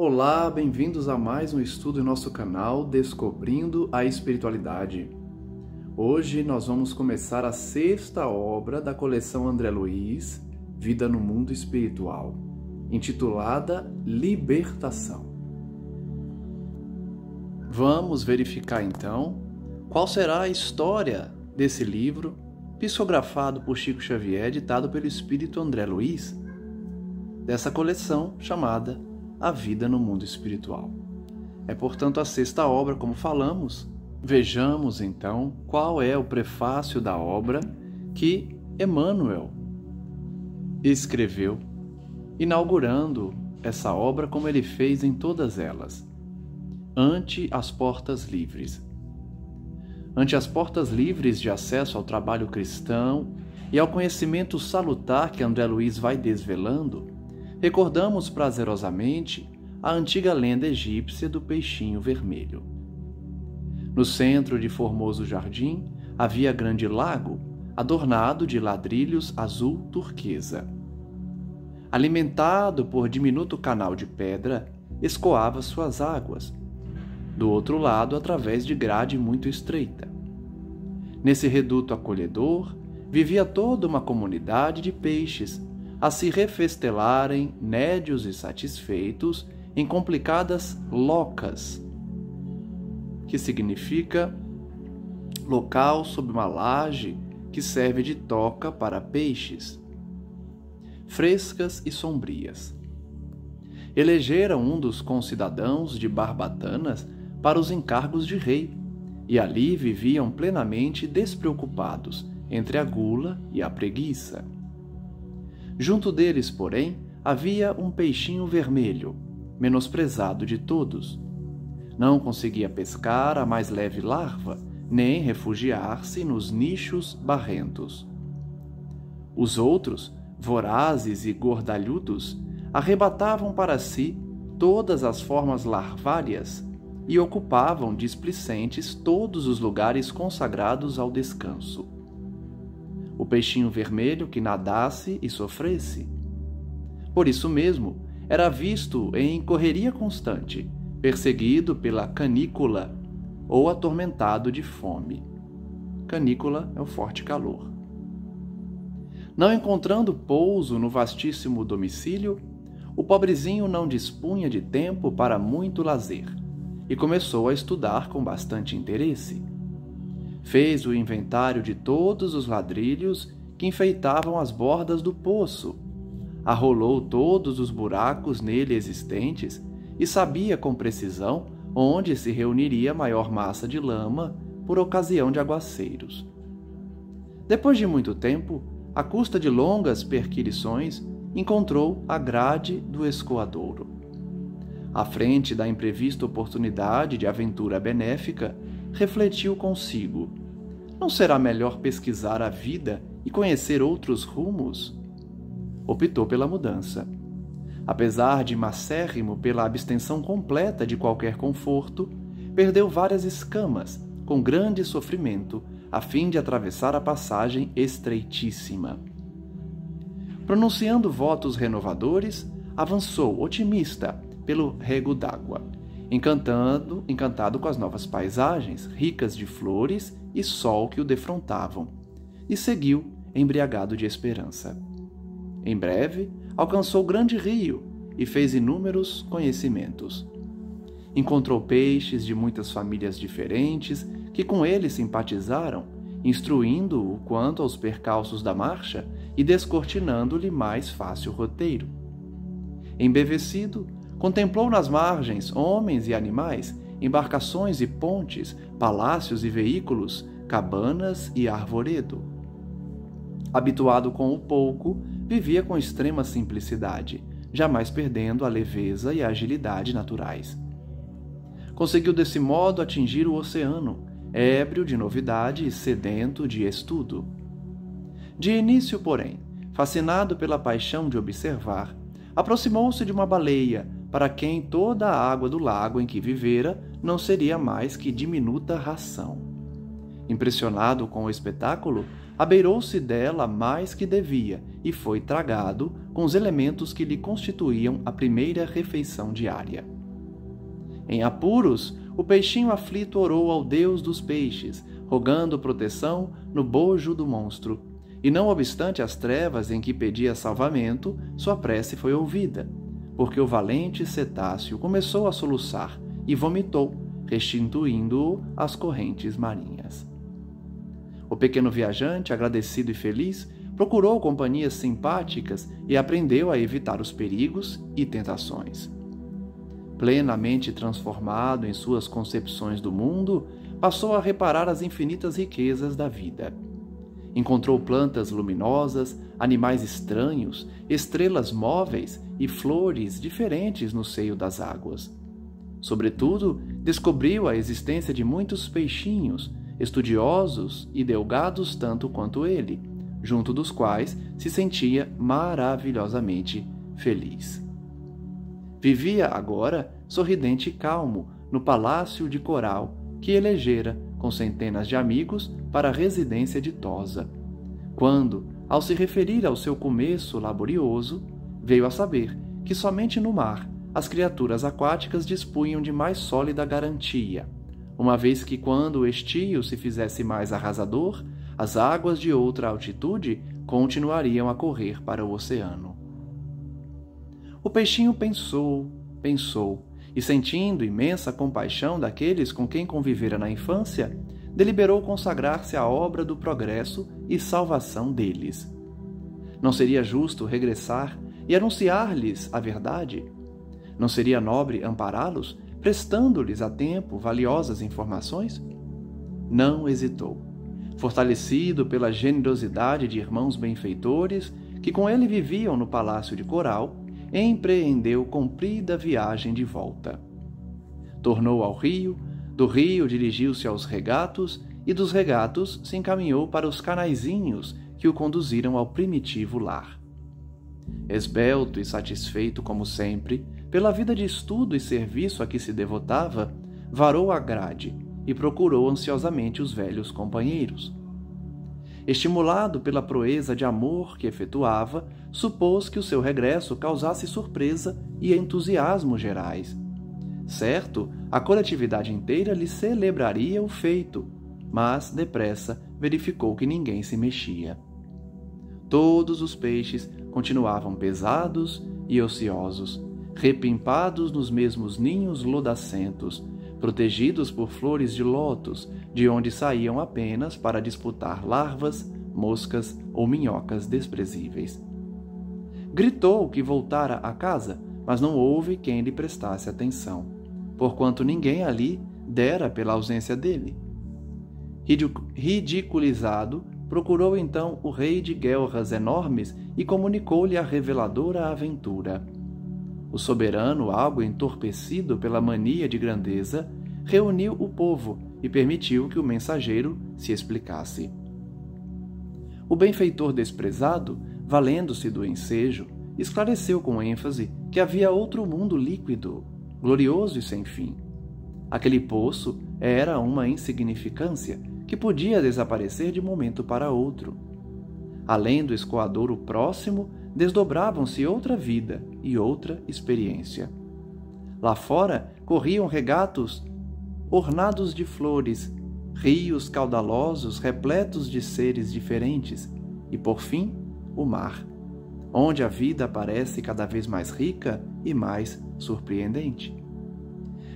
Olá, bem-vindos a mais um estudo em nosso canal Descobrindo a Espiritualidade. Hoje nós vamos começar a sexta obra da coleção André Luiz, Vida no Mundo Espiritual, intitulada Libertação. Vamos verificar então qual será a história desse livro, psicografado por Chico Xavier, ditado pelo Espírito André Luiz, dessa coleção chamada A Vida no Mundo Espiritual. É, portanto, a sexta obra, como falamos. Vejamos, então, qual é o prefácio da obra que Emmanuel escreveu, inaugurando essa obra como ele fez em todas elas. Ante as portas livres. Ante as portas livres de acesso ao trabalho cristão e ao conhecimento salutar que André Luiz vai desvelando, recordamos prazerosamente a antiga lenda egípcia do peixinho vermelho. No centro de formoso jardim havia grande lago, adornado de ladrilhos azul turquesa. Alimentado por diminuto canal de pedra, escoava suas águas, do outro lado através de grade muito estreita. Nesse reduto acolhedor, vivia toda uma comunidade de peixes, a se refestelarem, nédios e satisfeitos, em complicadas locas, que significa local sob uma laje que serve de toca para peixes, frescas e sombrias. Elegeram um dos concidadãos de Barbatanas para os encargos de rei, e ali viviam plenamente despreocupados entre a gula e a preguiça. Junto deles, porém, havia um peixinho vermelho, menosprezado de todos. Não conseguia pescar a mais leve larva, nem refugiar-se nos nichos barrentos. Os outros, vorazes e gordalhudos, arrebatavam para si todas as formas larvárias e ocupavam displicentes todos os lugares consagrados ao descanso. O peixinho vermelho que nadasse e sofresse. Por isso mesmo, era visto em correria constante, perseguido pela canícula ou atormentado de fome. Canícula é o forte calor. Não encontrando pouso no vastíssimo domicílio, o pobrezinho não dispunha de tempo para muito lazer e começou a estudar com bastante interesse. Fez o inventário de todos os ladrilhos que enfeitavam as bordas do poço, arrolou todos os buracos nele existentes e sabia com precisão onde se reuniria maior massa de lama por ocasião de aguaceiros. Depois de muito tempo, à custa de longas perquirições, encontrou a grade do escoadouro. À frente da imprevista oportunidade de aventura benéfica, refletiu consigo: não será melhor pesquisar a vida e conhecer outros rumos? Optou pela mudança. Apesar de macérrimo pela abstenção completa de qualquer conforto, perdeu várias escamas, com grande sofrimento, a fim de atravessar a passagem estreitíssima. Pronunciando votos renovadores, avançou otimista pelo rego d'água, encantado com as novas paisagens, ricas de flores e sol que o defrontavam, e seguiu, embriagado de esperança. Em breve, alcançou grande rio e fez inúmeros conhecimentos. Encontrou peixes de muitas famílias diferentes que com ele simpatizaram, instruindo-o quanto aos percalços da marcha e descortinando-lhe mais fácil roteiro. Embevecido, contemplou nas margens homens e animais, embarcações e pontes, palácios e veículos, cabanas e arvoredo. Habituado com o pouco, vivia com extrema simplicidade, jamais perdendo a leveza e a agilidade naturais. Conseguiu desse modo atingir o oceano, ébrio de novidade e sedento de estudo. De início, porém, fascinado pela paixão de observar, aproximou-se de uma baleia, para quem toda a água do lago em que vivera não seria mais que diminuta ração. Impressionado com o espetáculo, abeirou-se dela mais que devia e foi tragado com os elementos que lhe constituíam a primeira refeição diária. Em apuros, o peixinho aflito orou ao Deus dos peixes, rogando proteção no bojo do monstro, e não obstante as trevas em que pedia salvamento, sua prece foi ouvida, porque o valente cetáceo começou a soluçar e vomitou, restituindo-o às correntes marinhas. O pequeno viajante, agradecido e feliz, procurou companhias simpáticas e aprendeu a evitar os perigos e tentações. Plenamente transformado em suas concepções do mundo, passou a reparar as infinitas riquezas da vida. Encontrou plantas luminosas, animais estranhos, estrelas móveis e flores diferentes no seio das águas. Sobretudo, descobriu a existência de muitos peixinhos, estudiosos e delgados tanto quanto ele, junto dos quais se sentia maravilhosamente feliz. Vivia agora, sorridente e calmo, no palácio de coral que elegera, com centenas de amigos, para a residência ditosa, quando, ao se referir ao seu começo laborioso, veio a saber que somente no mar as criaturas aquáticas dispunham de mais sólida garantia, uma vez que quando o estio se fizesse mais arrasador, as águas de outra altitude continuariam a correr para o oceano. O peixinho pensou, e sentindo imensa compaixão daqueles com quem convivera na infância, deliberou consagrar-se à obra do progresso e salvação deles. Não seria justo regressar e anunciar-lhes a verdade? Não seria nobre ampará-los, prestando-lhes a tempo valiosas informações? Não hesitou. Fortalecido pela generosidade de irmãos benfeitores que com ele viviam no palácio de coral, empreendeu comprida viagem de volta. Tornou ao rio, do rio dirigiu-se aos regatos e dos regatos se encaminhou para os canaizinhos que o conduziram ao primitivo lar. Esbelto e satisfeito como sempre, pela vida de estudo e serviço a que se devotava, varou a grade e procurou ansiosamente os velhos companheiros. Estimulado pela proeza de amor que efetuava, supôs que o seu regresso causasse surpresa e entusiasmo gerais. Certo, a coletividade inteira lhe celebraria o feito, mas, depressa, verificou que ninguém se mexia. Todos os peixes continuavam pesados e ociosos, repimpados nos mesmos ninhos lodacentos, protegidos por flores de lótus, de onde saíam apenas para disputar larvas, moscas ou minhocas desprezíveis. Gritou que voltara a casa, mas não houve quem lhe prestasse atenção, porquanto ninguém ali dera pela ausência dele. Ridiculizado, procurou então o rei de guelras enormes e comunicou-lhe a reveladora aventura. O soberano, algo entorpecido pela mania de grandeza, reuniu o povo e permitiu que o mensageiro se explicasse. O benfeitor desprezado, valendo-se do ensejo, esclareceu com ênfase que havia outro mundo líquido, glorioso e sem fim. Aquele poço era uma insignificância que podia desaparecer de momento para outro. Além do escoadouro próximo, desdobravam-se outra vida e outra experiência. Lá fora corriam regatos ornados de flores, rios caudalosos repletos de seres diferentes e, por fim, o mar, onde a vida parece cada vez mais rica e mais surpreendente.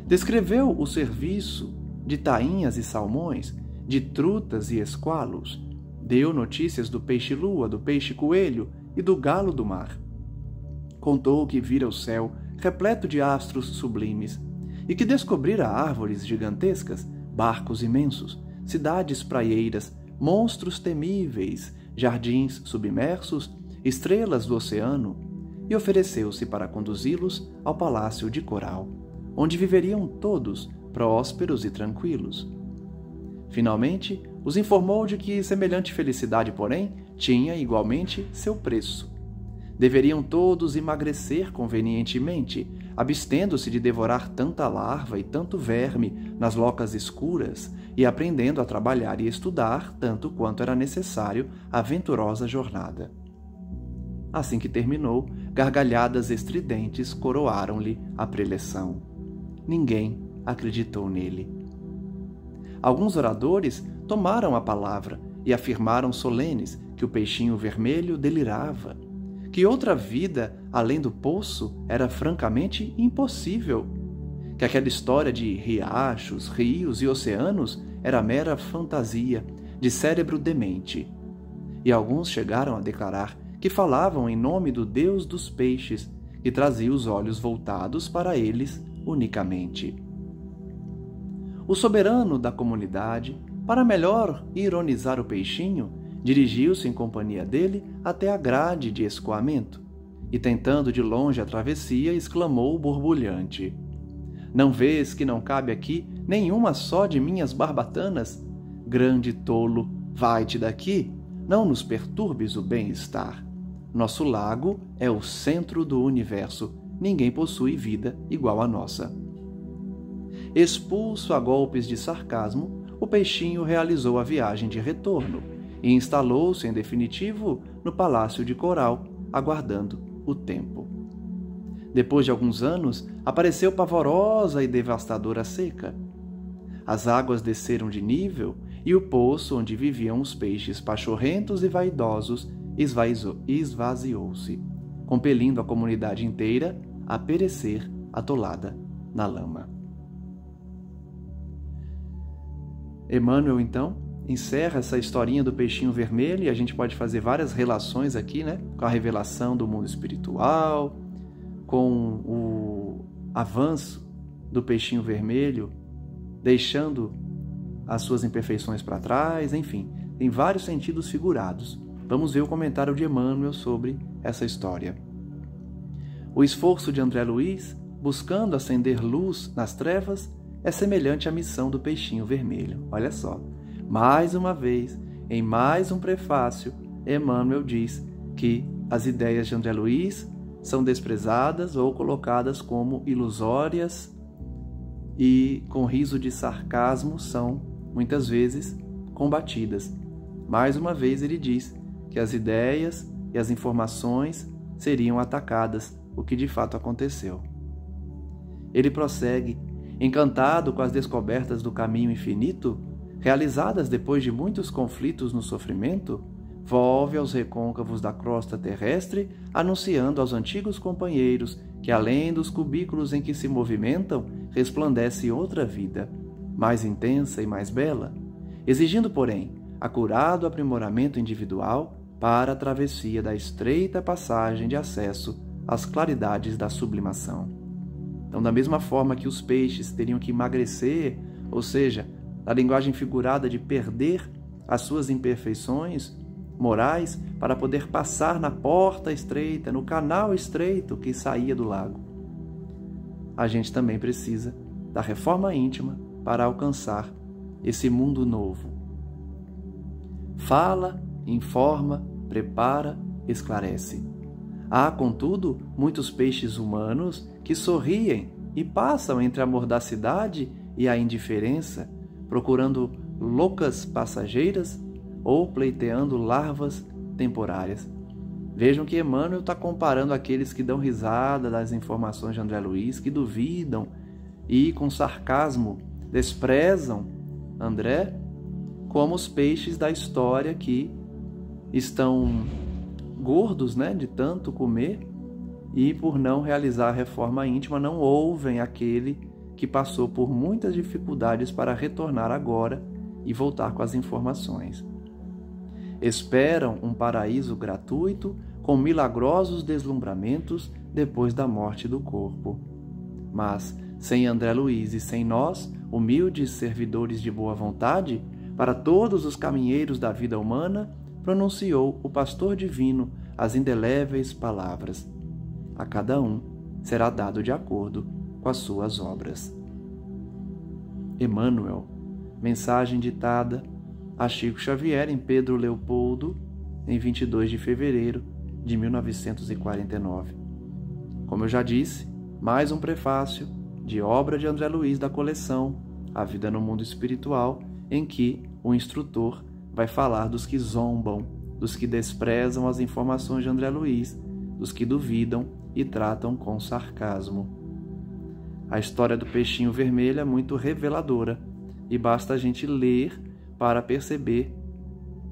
Descreveu o serviço de tainhas e salmões, de trutas e esqualos, deu notícias do peixe-lua, do peixe-coelho e do galo do mar. Contou que vira o céu repleto de astros sublimes e que descobrira árvores gigantescas, barcos imensos, cidades praieiras, monstros temíveis, jardins submersos, estrelas do oceano, e ofereceu-se para conduzi-los ao palácio de coral, onde viveriam todos prósperos e tranquilos. Finalmente, os informou de que semelhante felicidade, porém, tinha igualmente seu preço. Deveriam todos emagrecer convenientemente, abstendo-se de devorar tanta larva e tanto verme nas locas escuras e aprendendo a trabalhar e estudar tanto quanto era necessário à venturosa jornada. Assim que terminou, gargalhadas estridentes coroaram-lhe a preleção. Ninguém acreditou nele. Alguns oradores tomaram a palavra e afirmaram solenes que o peixinho vermelho delirava, que outra vida além do poço era francamente impossível, que aquela história de riachos, rios e oceanos era mera fantasia de cérebro demente. E alguns chegaram a declarar que falavam em nome do Deus dos peixes, que trazia os olhos voltados para eles unicamente. O soberano da comunidade, para melhor ironizar o peixinho, dirigiu-se em companhia dele até a grade de escoamento e, tentando de longe a travessia, exclamou borbulhante: "Não vês que não cabe aqui nenhuma só de minhas barbatanas? Grande tolo, vai-te daqui, não nos perturbes o bem-estar. Nosso lago é o centro do universo, ninguém possui vida igual à nossa." Expulso a golpes de sarcasmo, o peixinho realizou a viagem de retorno e instalou-se em definitivo no Palácio de Coral, aguardando o tempo. Depois de alguns anos, apareceu pavorosa e devastadora seca. As águas desceram de nível e o poço onde viviam os peixes pachorrentos e vaidosos esvaziou-se, compelindo a comunidade inteira a perecer atolada na lama. Emmanuel, então, encerra essa historinha do peixinho vermelho, e a gente pode fazer várias relações aqui, né? Com a revelação do mundo espiritual, com o avanço do peixinho vermelho, deixando as suas imperfeições para trás, enfim, tem vários sentidos figurados. Vamos ver o comentário de Emmanuel sobre essa história. O esforço de André Luiz, buscando acender luz nas trevas, é semelhante à missão do peixinho vermelho. Olha só, mais uma vez, em mais um prefácio, Emmanuel diz que as ideias de André Luiz são desprezadas ou colocadas como ilusórias e, com riso de sarcasmo, são, muitas vezes, combatidas. Mais uma vez ele diz que as ideias e as informações seriam atacadas, o que de fato aconteceu. Ele prossegue: encantado com as descobertas do caminho infinito, realizadas depois de muitos conflitos no sofrimento, volve aos recôncavos da crosta terrestre, anunciando aos antigos companheiros que, além dos cubículos em que se movimentam, resplandece outra vida, mais intensa e mais bela, exigindo, porém, acurado aprimoramento individual para a travessia da estreita passagem de acesso às claridades da sublimação. Então, da mesma forma que os peixes teriam que emagrecer, ou seja, na linguagem figurada de perder as suas imperfeições morais para poder passar na porta estreita, no canal estreito que saía do lago, a gente também precisa da reforma íntima para alcançar esse mundo novo. Fala, informa, prepara, esclarece. Há, contudo, muitos peixes humanos que sorriem e passam entre a mordacidade e a indiferença, procurando loucas passageiras ou pleiteando larvas temporárias. Vejam que Emmanuel está comparando aqueles que dão risada das informações de André Luiz, que duvidam e, com sarcasmo, desprezam André, como os peixes da história que estão gordos, né, de tanto comer, e por não realizar a reforma íntima não ouvem aquele que passou por muitas dificuldades para retornar agora e voltar com as informações. Esperam um paraíso gratuito com milagrosos deslumbramentos depois da morte do corpo. Mas, sem André Luiz e sem nós, humildes servidores de boa vontade, para todos os caminheiros da vida humana, pronunciou o pastor divino as indeléveis palavras: a cada um será dado de acordo com as suas obras. Emmanuel, mensagem ditada a Chico Xavier em Pedro Leopoldo, em 22 de fevereiro de 1949. Como eu já disse, mais um prefácio de obra de André Luiz da coleção A Vida no Mundo Espiritual, em que o instrutor vai falar dos que zombam dos que desprezam as informações de André Luiz, dos que duvidam e tratam com sarcasmo. A história do peixinho vermelho é muito reveladora e basta a gente ler para perceber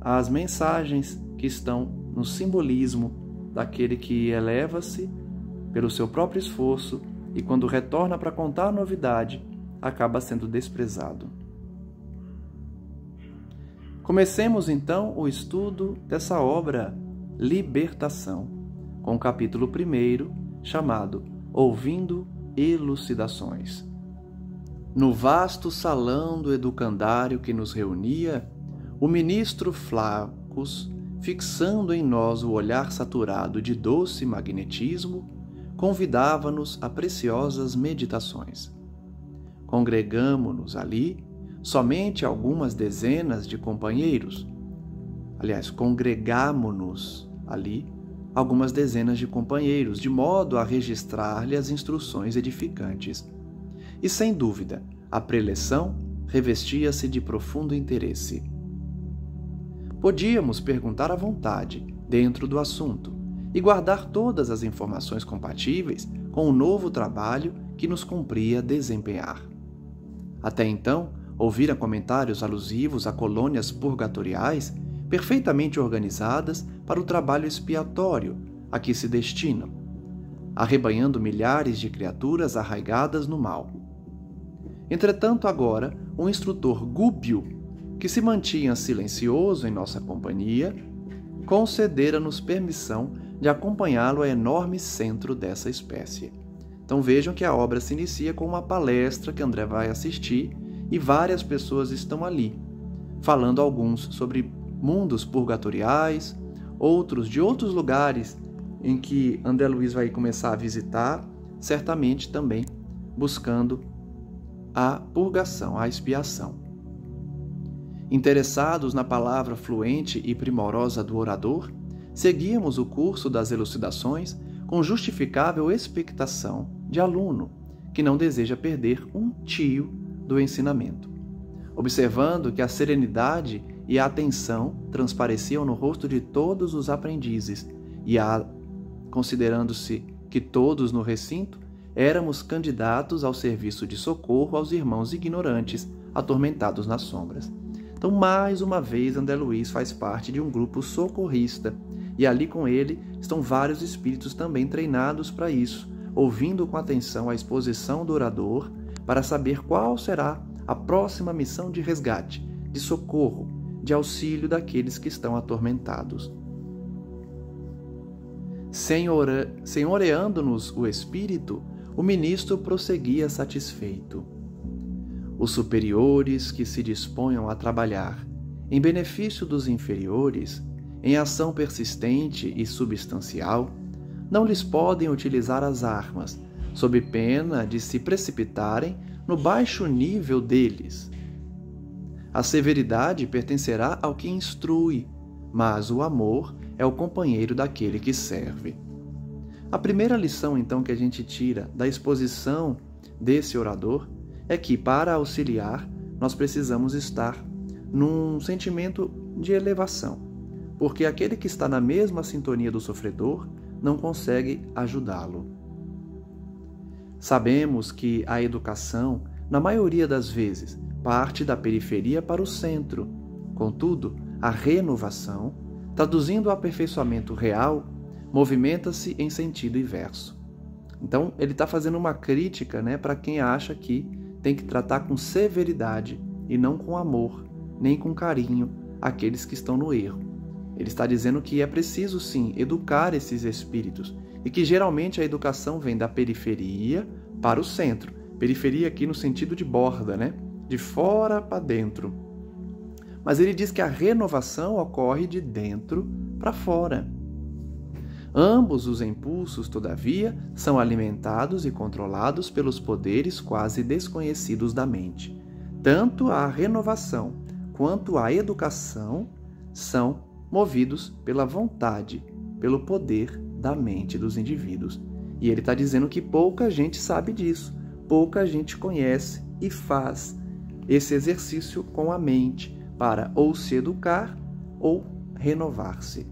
as mensagens que estão no simbolismo daquele que eleva-se pelo seu próprio esforço e, quando retorna para contar a novidade, acaba sendo desprezado. Comecemos então o estudo dessa obra Libertação, com o capítulo 1, chamado Ouvindo Elucidações. No vasto salão do educandário que nos reunia, o ministro Flaccus, fixando em nós o olhar saturado de doce magnetismo, convidava-nos a preciosas meditações. Congregamo-nos ali somente algumas dezenas de companheiros. Aliás, congregamo-nos ali algumas dezenas de companheiros, de modo a registrar-lhe as instruções edificantes. E, sem dúvida, a preleção revestia-se de profundo interesse. Podíamos perguntar à vontade, dentro do assunto, e guardar todas as informações compatíveis com o novo trabalho que nos cumpria desempenhar. Até então, ouvira comentários alusivos a colônias purgatoriais perfeitamente organizadas para o trabalho expiatório a que se destinam, arrebanhando milhares de criaturas arraigadas no mal. Entretanto, agora, o instrutor Gúpio, que se mantinha silencioso em nossa companhia, concedera-nos permissão de acompanhá-lo ao enorme centro dessa espécie. Então vejam que a obra se inicia com uma palestra que André vai assistir e várias pessoas estão ali, falando alguns sobre mundos purgatoriais, outros de outros lugares em que André Luiz vai começar a visitar, certamente também buscando a purgação, a expiação. Interessados na palavra fluente e primorosa do orador, seguíamos o curso das elucidações com justificável expectação de aluno que não deseja perder um tio do ensinamento, observando que a serenidade e a atenção transpareciam no rosto de todos os aprendizes e considerando-se que todos no recinto éramos candidatos ao serviço de socorro aos irmãos ignorantes atormentados nas sombras. Então, mais uma vez, André Luiz faz parte de um grupo socorrista e ali com ele estão vários espíritos também treinados para isso, ouvindo com atenção a exposição do orador para saber qual será a próxima missão de resgate, de socorro, de auxílio daqueles que estão atormentados. Senhoreando-nos o espírito, o ministro prosseguia satisfeito. Os superiores que se disponham a trabalhar em benefício dos inferiores, em ação persistente e substancial, não lhes podem utilizar as armas, sob pena de se precipitarem no baixo nível deles. A severidade pertencerá ao que instrui, mas o amor é o companheiro daquele que serve. A primeira lição, então, que a gente tira da exposição desse orador é que, para auxiliar, nós precisamos estar num sentimento de elevação, porque aquele que está na mesma sintonia do sofredor não consegue ajudá-lo. Sabemos que a educação, na maioria das vezes, parte da periferia para o centro. Contudo, a renovação, traduzindo o aperfeiçoamento real, movimenta-se em sentido inverso. Então, ele está fazendo uma crítica, para quem acha que tem que tratar com severidade e não com amor, nem com carinho, aqueles que estão no erro. Ele está dizendo que é preciso, sim, educar esses espíritos e que geralmente a educação vem da periferia para o centro. Periferia aqui no sentido de borda, de fora para dentro. Mas ele diz que a renovação ocorre de dentro para fora. Ambos os impulsos, todavia, são alimentados e controlados pelos poderes quase desconhecidos da mente. Tanto a renovação quanto a educação são movidos pela vontade, pelo poder da mente dos indivíduos. E ele está dizendo que pouca gente sabe disso, pouca gente conhece e faz esse exercício com a mente para ou se educar ou renovar-se.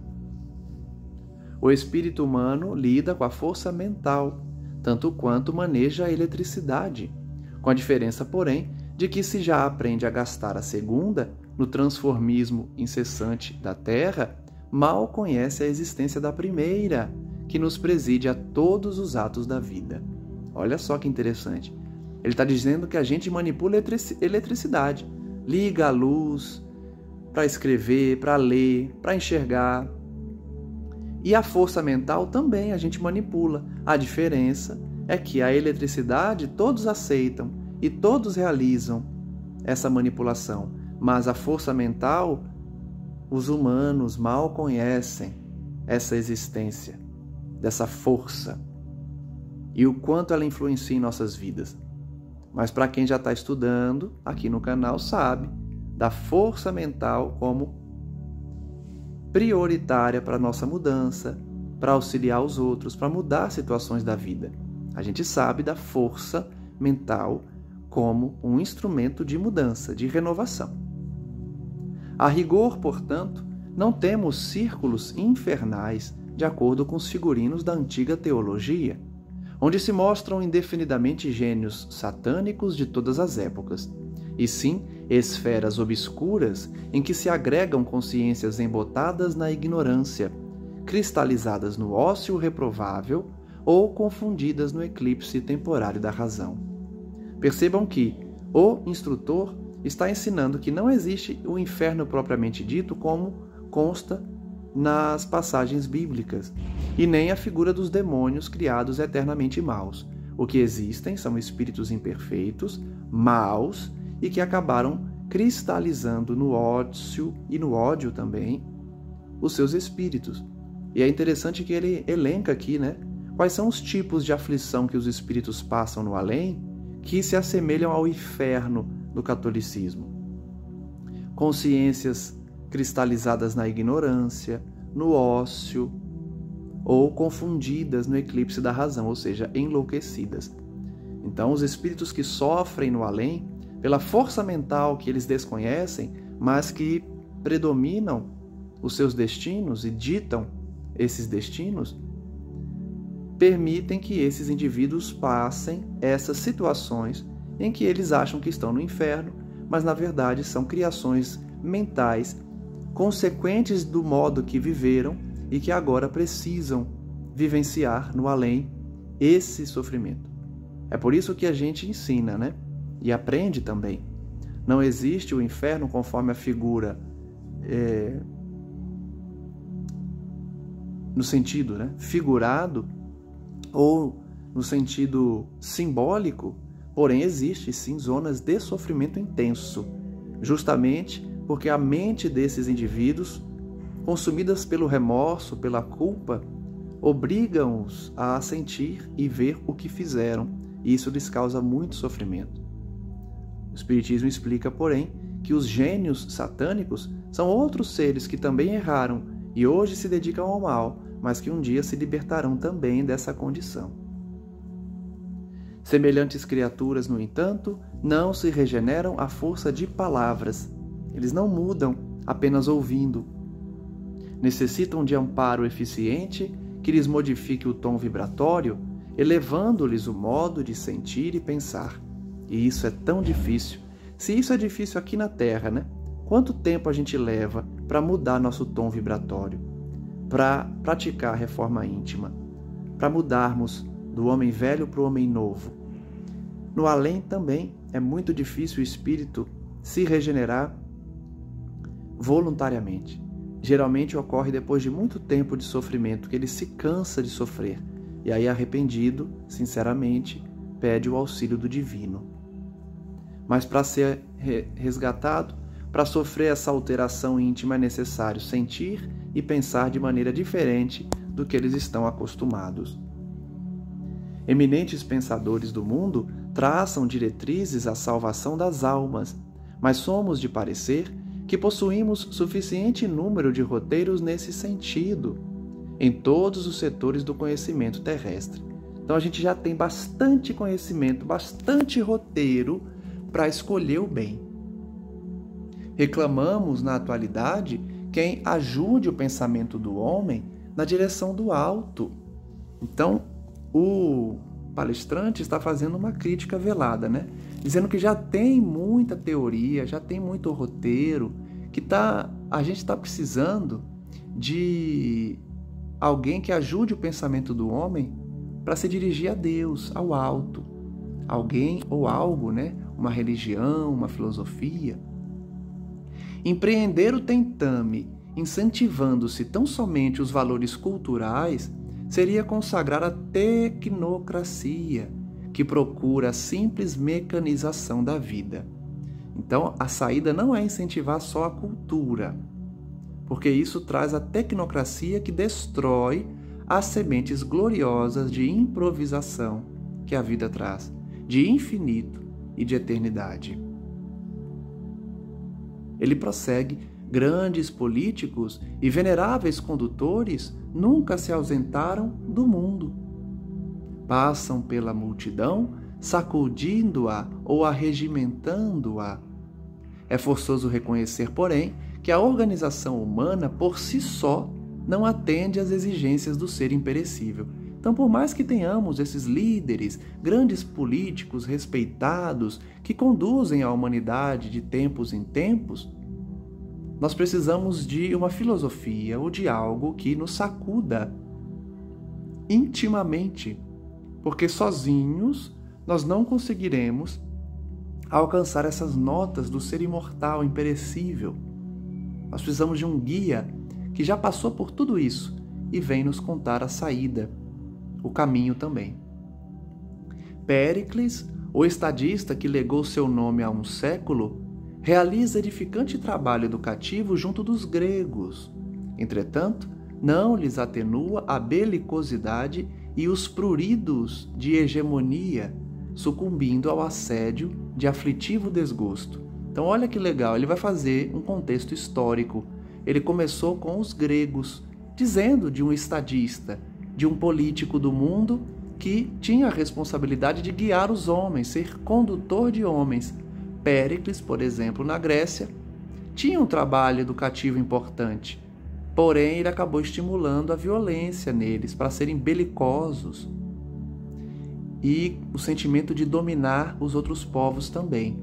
O espírito humano lida com a força mental, tanto quanto maneja a eletricidade, com a diferença, porém, de que se já aprende a gastar a segunda, no transformismo incessante da Terra, mal conhece a existência da primeira, que nos preside a todos os atos da vida. Olha só que interessante. Ele está dizendo que a gente manipula eletricidade, liga a luz para escrever, para ler, para enxergar. E a força mental também a gente manipula. A diferença é que a eletricidade todos aceitam e todos realizam essa manipulação, mas a força mental, os humanos mal conhecem essa existência, dessa força e o quanto ela influencia em nossas vidas. Mas para quem já está estudando aqui no canal sabe da força mental como prioritária para a nossa mudança, para auxiliar os outros, para mudar situações da vida. A gente sabe da força mental como um instrumento de mudança, de renovação. A rigor, portanto, não temos círculos infernais de acordo com os figurinos da antiga teologia, onde se mostram indefinidamente gênios satânicos de todas as épocas, e sim esferas obscuras em que se agregam consciências embotadas na ignorância, cristalizadas no ócio reprovável ou confundidas no eclipse temporário da razão. Percebam que o instrutor está ensinando que não existe o inferno propriamente dito como consta nas passagens bíblicas, e nem a figura dos demônios criados eternamente maus. O que existem são espíritos imperfeitos, maus, e que acabaram cristalizando no ócio e no ódio também os seus espíritos. E é interessante que ele elenca aqui, quais são os tipos de aflição que os espíritos passam no além que se assemelham ao inferno do catolicismo. Consciências cristalizadas na ignorância, no ócio, ou confundidas no eclipse da razão, ou seja, enlouquecidas. Então, os espíritos que sofrem no além, pela força mental que eles desconhecem, mas que predominam os seus destinos e ditam esses destinos, permitem que esses indivíduos passem essas situações em que eles acham que estão no inferno, mas na verdade são criações mentais consequentes do modo que viveram e que agora precisam vivenciar no além esse sofrimento. É por isso que a gente ensina, e aprende também. Não existe o inferno conforme a figura no sentido figurado ou no sentido simbólico, porém existe sim zonas de sofrimento intenso, justamente porque a mente desses indivíduos, consumidas pelo remorso, pela culpa, obrigam-os a sentir e ver o que fizeram, e isso lhes causa muito sofrimento. O Espiritismo explica, porém, que os gênios satânicos são outros seres que também erraram e hoje se dedicam ao mal, mas que um dia se libertarão também dessa condição. Semelhantes criaturas, no entanto, não se regeneram à força de palavras. Eles não mudam apenas ouvindo. Necessitam de amparo eficiente que lhes modifique o tom vibratório, elevando-lhes o modo de sentir e pensar. E isso é tão difícil. Se isso é difícil aqui na Terra, quanto tempo a gente leva para mudar nosso tom vibratório? Para praticar a reforma íntima? Para mudarmos do homem velho para o homem novo? No além também é muito difícil o espírito se regenerar voluntariamente. Geralmente ocorre depois de muito tempo de sofrimento, que ele se cansa de sofrer. E aí, arrependido, sinceramente, pede o auxílio do divino. Mas para ser resgatado, para sofrer essa alteração íntima, é necessário sentir e pensar de maneira diferente do que eles estão acostumados. Eminentes pensadores do mundo traçam diretrizes à salvação das almas, mas somos de parecer que possuímos suficiente número de roteiros nesse sentido, em todos os setores do conhecimento terrestre. Então a gente já tem bastante conhecimento, bastante roteiro para escolher o bem. Reclamamos na atualidade quem ajude o pensamento do homem na direção do alto. Então, o palestrante está fazendo uma crítica velada, né? Dizendo que já tem muita teoria, já tem muito roteiro, que a gente está precisando de alguém que ajude o pensamento do homem para se dirigir a Deus, ao alto. Alguém ou algo, né? Uma religião, uma filosofia. Empreender o tentame, incentivando-se tão somente os valores culturais, seria consagrar a tecnocracia, que procura a simples mecanização da vida. Então, a saída não é incentivar só a cultura, porque isso traz a tecnocracia que destrói as sementes gloriosas de improvisação que a vida traz, de infinito e de eternidade. Ele prossegue: grandes políticos e veneráveis condutores nunca se ausentaram do mundo. Passam pela multidão, sacudindo-a ou arregimentando-a. É forçoso reconhecer, porém, que a organização humana por si só não atende às exigências do ser imperecível. Então, por mais que tenhamos esses líderes, grandes políticos respeitados, que conduzem a humanidade de tempos em tempos, nós precisamos de uma filosofia ou de algo que nos sacuda intimamente, porque sozinhos nós não conseguiremos alcançar essas notas do ser imortal, imperecível. Nós precisamos de um guia que já passou por tudo isso e vem nos contar a saída, o caminho também. Péricles, o estadista que legou seu nome a um século, realiza edificante trabalho educativo junto dos gregos. Entretanto, não lhes atenua a belicosidade e os pruridos de hegemonia, sucumbindo ao assédio de aflitivo desgosto. Então, olha que legal, ele vai fazer um contexto histórico. Ele começou com os gregos, dizendo de um estadista, de um político do mundo que tinha a responsabilidade de guiar os homens, ser condutor de homens. Péricles, por exemplo, na Grécia, tinha um trabalho educativo importante, porém ele acabou estimulando a violência neles para serem belicosos e o sentimento de dominar os outros povos também.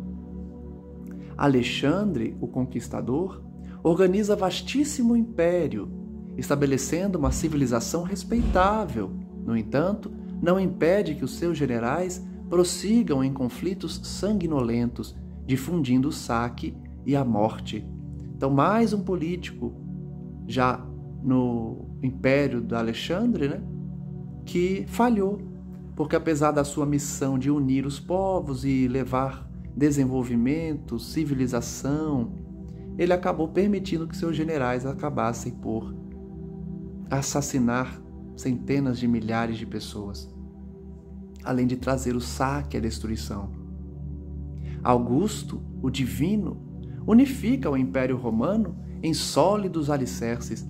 Alexandre, o Conquistador, organiza vastíssimo império, estabelecendo uma civilização respeitável. No entanto, não impede que os seus generais prossigam em conflitos sanguinolentos, difundindo o saque e a morte. Então, mais um político, já no Império de Alexandre, né, que falhou, porque apesar da sua missão de unir os povos e levar desenvolvimento, civilização, ele acabou permitindo que seus generais acabassem por assassinar centenas de milhares de pessoas, além de trazer o saque e a destruição. Augusto, o divino, unifica o Império Romano em sólidos alicerces,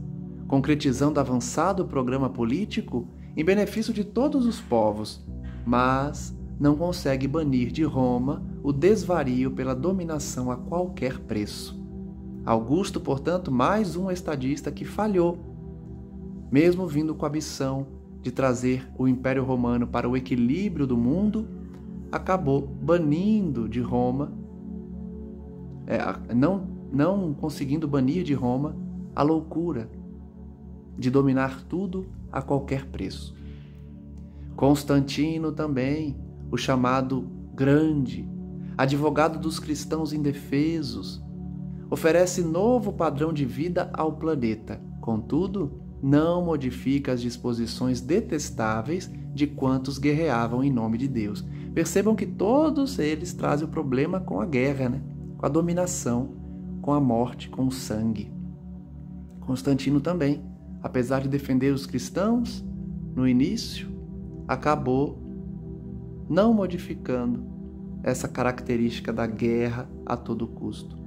concretizando avançado programa político em benefício de todos os povos, mas não consegue banir de Roma o desvario pela dominação a qualquer preço. Augusto, portanto, mais um estadista que falhou, mesmo vindo com a missão de trazer o Império Romano para o equilíbrio do mundo, acabou banindo de Roma, não conseguindo banir de Roma a loucura de dominar tudo a qualquer preço. Constantino também, o chamado Grande, advogado dos cristãos indefesos, oferece novo padrão de vida ao planeta. Contudo, não modifica as disposições detestáveis de quantos guerreavam em nome de Deus. Percebam que todos eles trazem o problema com a guerra, né? Com a dominação, com a morte, com o sangue. Constantino também, apesar de defender os cristãos no início, acabou não modificando essa característica da guerra a todo custo.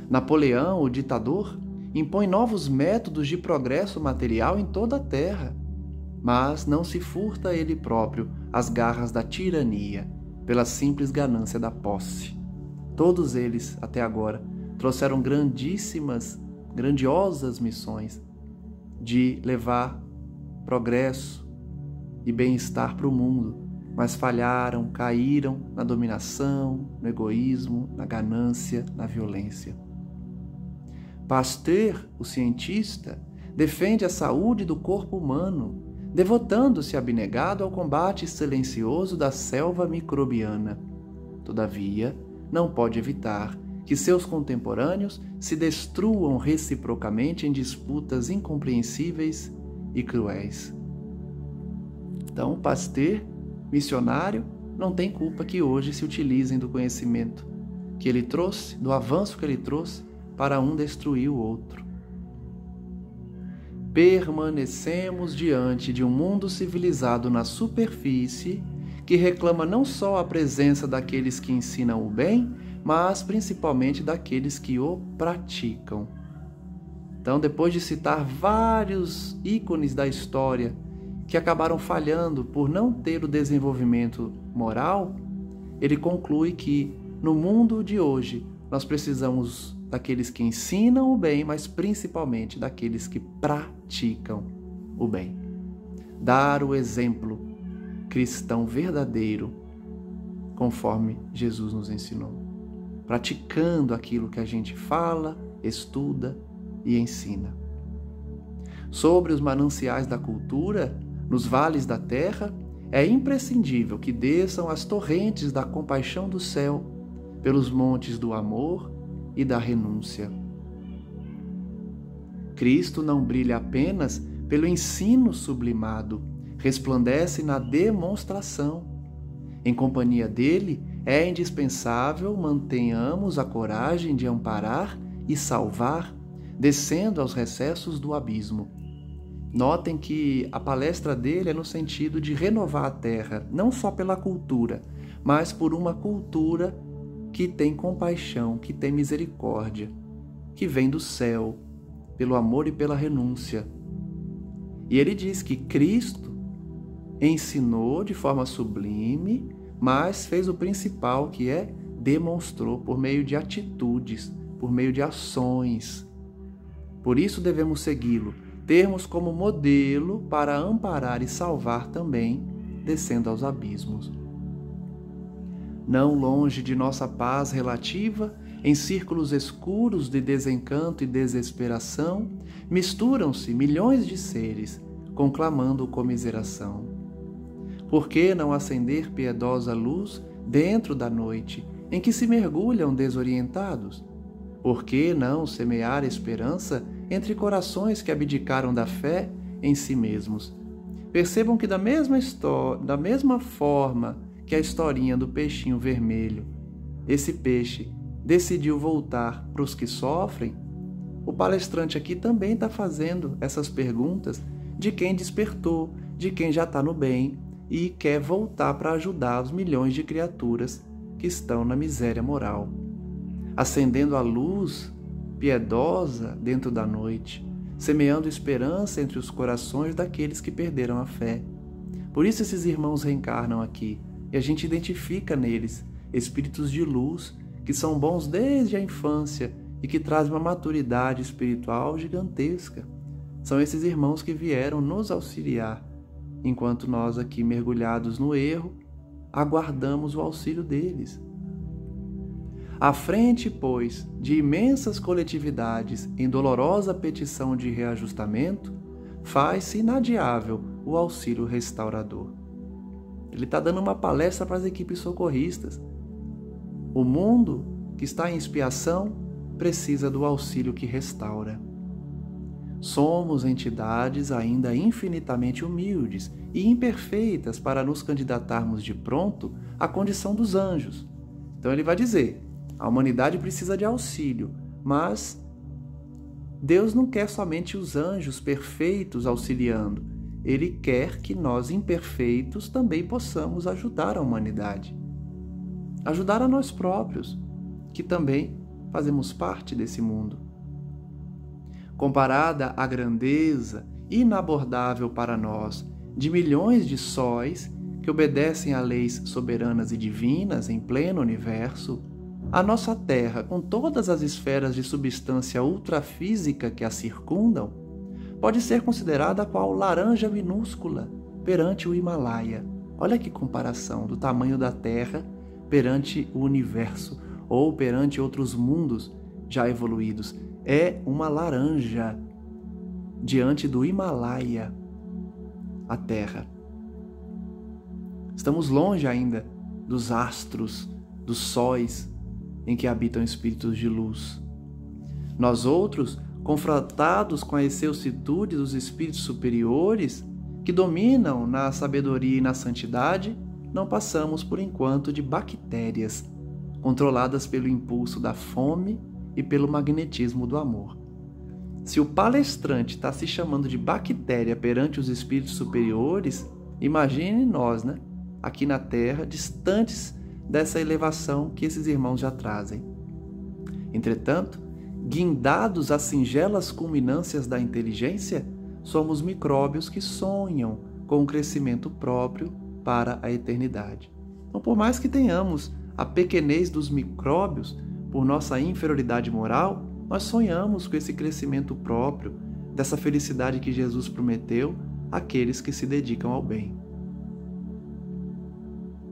Napoleão, o ditador, impõe novos métodos de progresso material em toda a terra, mas não se furta ele próprio às garras da tirania, pela simples ganância da posse. Todos eles, até agora, trouxeram grandíssimas grandiosas missões de levar progresso e bem-estar para o mundo, mas falharam, caíram na dominação, no egoísmo, na ganância, na violência. Pasteur, o cientista, defende a saúde do corpo humano, devotando-se abnegado ao combate silencioso da selva microbiana. Todavia, não pode evitar que seus contemporâneos se destruam reciprocamente em disputas incompreensíveis e cruéis. Então, Pasteur, missionário, não tem culpa que hoje se utilizem do conhecimento que ele trouxe, do avanço que ele trouxe, para um destruir o outro. Permanecemos diante de um mundo civilizado na superfície que reclama não só a presença daqueles que ensinam o bem, mas principalmente daqueles que o praticam. Então, depois de citar vários ícones da história que acabaram falhando por não ter o desenvolvimento moral, ele conclui que no mundo de hoje nós precisamos daqueles que ensinam o bem, mas principalmente daqueles que praticam o bem. Dar o exemplo cristão verdadeiro, conforme Jesus nos ensinou, praticando aquilo que a gente fala, estuda e ensina. Sobre os mananciais da cultura, nos vales da terra, é imprescindível que desçam as torrentes da compaixão do céu pelos montes do amor e da renúncia. Cristo não brilha apenas pelo ensino sublimado, resplandece na demonstração. Em companhia dele, é indispensável mantenhamos a coragem de amparar e salvar, descendo aos recessos do abismo. Notem que a palestra dele é no sentido de renovar a terra, não só pela cultura, mas por uma cultura que tem compaixão, que tem misericórdia, que vem do céu, pelo amor e pela renúncia. E ele diz que Cristo ensinou de forma sublime, mas fez o principal, que é demonstrou por meio de atitudes, por meio de ações. Por isso devemos segui-lo, termos como modelo para amparar e salvar também, descendo aos abismos. Não longe de nossa paz relativa, em círculos escuros de desencanto e desesperação, misturam-se milhões de seres, conclamando comiseração. Por que não acender piedosa luz dentro da noite, em que se mergulham desorientados? Por que não semear esperança entre corações que abdicaram da fé em si mesmos? Percebam que da mesma forma que a historinha do peixinho vermelho, esse peixe decidiu voltar para os que sofrem, o palestrante aqui também está fazendo essas perguntas de quem despertou, de quem já está no bem e quer voltar para ajudar os milhões de criaturas que estão na miséria moral, acendendo a luz piedosa dentro da noite, semeando esperança entre os corações daqueles que perderam a fé. Por isso esses irmãos reencarnam aqui, e a gente identifica neles espíritos de luz que são bons desde a infância e que trazem uma maturidade espiritual gigantesca. São esses irmãos que vieram nos auxiliar, enquanto nós aqui mergulhados no erro, aguardamos o auxílio deles. À frente, pois, de imensas coletividades em dolorosa petição de reajustamento, faz-se inadiável o auxílio restaurador. Ele está dando uma palestra para as equipes socorristas. O mundo que está em expiação precisa do auxílio que restaura. Somos entidades ainda infinitamente humildes e imperfeitas para nos candidatarmos de pronto à condição dos anjos. Então ele vai dizer, a humanidade precisa de auxílio, mas Deus não quer somente os anjos perfeitos auxiliando. Ele quer que nós imperfeitos também possamos ajudar a humanidade. Ajudar a nós próprios, que também fazemos parte desse mundo. Comparada à grandeza inabordável para nós de milhões de sóis que obedecem a leis soberanas e divinas em pleno universo, a nossa Terra, com todas as esferas de substância ultrafísica que a circundam, pode ser considerada qual laranja minúscula perante o Himalaia. Olha que comparação do tamanho da Terra perante o universo ou perante outros mundos já evoluídos. É uma laranja diante do Himalaia, a Terra. Estamos longe ainda dos astros, dos sóis em que habitam espíritos de luz. Nós outros, confrontados com a excelsitude dos espíritos superiores, que dominam na sabedoria e na santidade, não passamos por enquanto de bactérias, controladas pelo impulso da fome e pelo magnetismo do amor. Se o palestrante está se chamando de bactéria perante os espíritos superiores, imagine nós, né? Aqui na Terra, distantes dessa elevação que esses irmãos já trazem. Entretanto, guindados às singelas culminâncias da inteligência, somos micróbios que sonham com o crescimento próprio para a eternidade. Então, por mais que tenhamos a pequenez dos micróbios por nossa inferioridade moral, nós sonhamos com esse crescimento próprio, dessa felicidade que Jesus prometeu àqueles que se dedicam ao bem.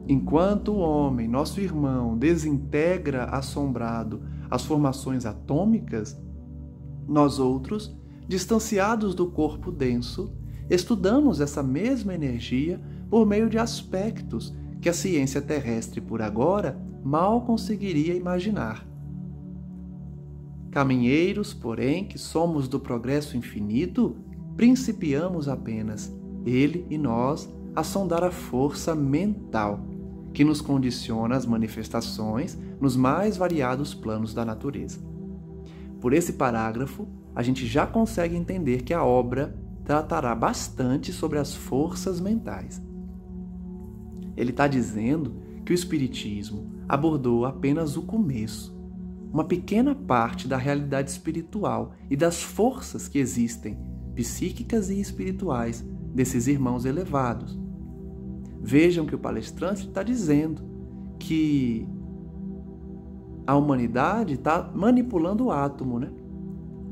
Enquanto o homem, nosso irmão, desintegra assombrado as formações atômicas, nós outros, distanciados do corpo denso, estudamos essa mesma energia por meio de aspectos que a ciência terrestre, por agora, mal conseguiria imaginar. Caminheiros, porém, que somos do progresso infinito, principiamos apenas, ele e nós, a sondar a força mental que nos condiciona as manifestações nos mais variados planos da natureza. Por esse parágrafo, a gente já consegue entender que a obra tratará bastante sobre as forças mentais. Ele está dizendo que o Espiritismo abordou apenas o começo, uma pequena parte da realidade espiritual e das forças que existem, psíquicas e espirituais, desses irmãos elevados. Vejam que o palestrante está dizendo que a humanidade está manipulando o átomo, né?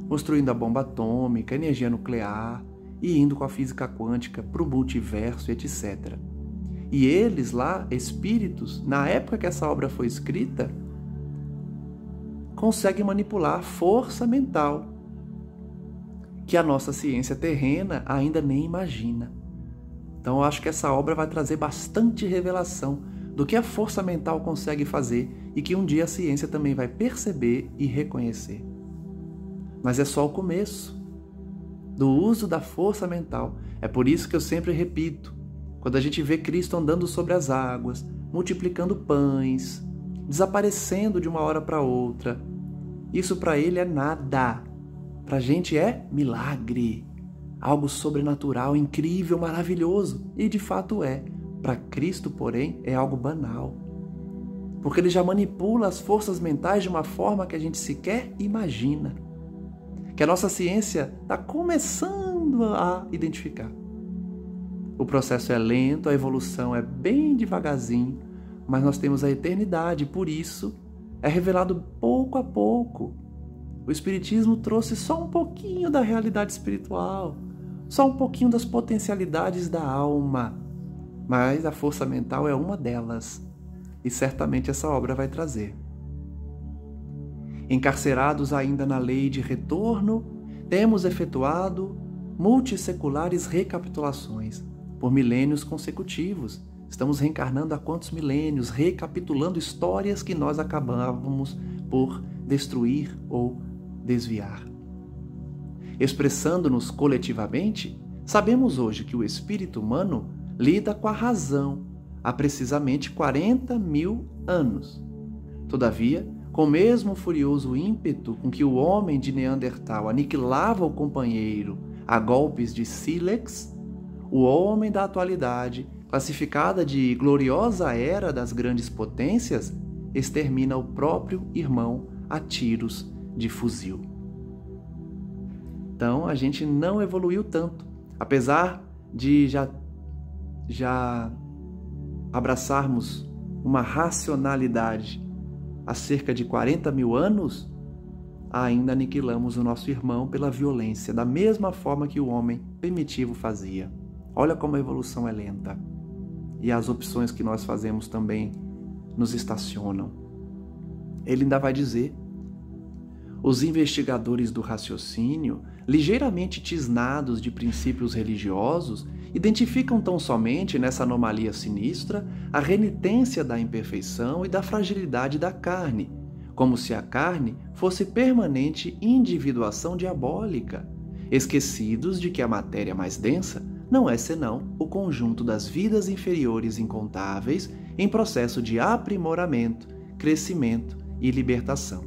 Construindo a bomba atômica, a energia nuclear e indo com a física quântica para o multiverso, etc. E eles lá, espíritos, na época que essa obra foi escrita, conseguem manipular a força mental que a nossa ciência terrena ainda nem imagina. Então eu acho que essa obra vai trazer bastante revelação do que a força mental consegue fazer e que um dia a ciência também vai perceber e reconhecer. Mas é só o começo do uso da força mental. É por isso que eu sempre repito, quando a gente vê Cristo andando sobre as águas, multiplicando pães, desaparecendo de uma hora para outra, isso para ele é nada. Para a gente é milagre, algo sobrenatural, incrível, maravilhoso. E de fato é. Para Cristo, porém, é algo banal. Porque ele já manipula as forças mentais de uma forma que a gente sequer imagina. Que a nossa ciência está começando a identificar. O processo é lento, a evolução é bem devagarzinho, mas nós temos a eternidade, por isso é revelado pouco a pouco. O Espiritismo trouxe só um pouquinho da realidade espiritual, só um pouquinho das potencialidades da alma, mas a força mental é uma delas, e certamente essa obra vai trazer. Encarcerados ainda na lei de retorno, temos efetuado multisseculares recapitulações por milênios consecutivos. Estamos reencarnando há quantos milênios, recapitulando histórias que nós acabávamos por destruir ou desviar. Expressando-nos coletivamente, sabemos hoje que o espírito humano lida com a razão há precisamente 40.000 anos. Todavia, com o mesmo furioso ímpeto com que o homem de Neandertal aniquilava o companheiro a golpes de sílex, o homem da atualidade, classificada de gloriosa era das grandes potências, extermina o próprio irmão a tiros de fuzil. Então, a gente não evoluiu tanto, apesar de já abraçarmos uma racionalidade há cerca de 40 mil anos, ainda aniquilamos o nosso irmão pela violência, da mesma forma que o homem primitivo fazia. Olha como a evolução é lenta. E as opções que nós fazemos também nos estacionam. Ele ainda vai dizer: os investigadores do raciocínio, ligeiramente tisnados de princípios religiosos, identificam tão somente nessa anomalia sinistra a renitência da imperfeição e da fragilidade da carne, como se a carne fosse permanente individuação diabólica, esquecidos de que a matéria mais densa não é senão o conjunto das vidas inferiores incontáveis em processo de aprimoramento, crescimento e libertação.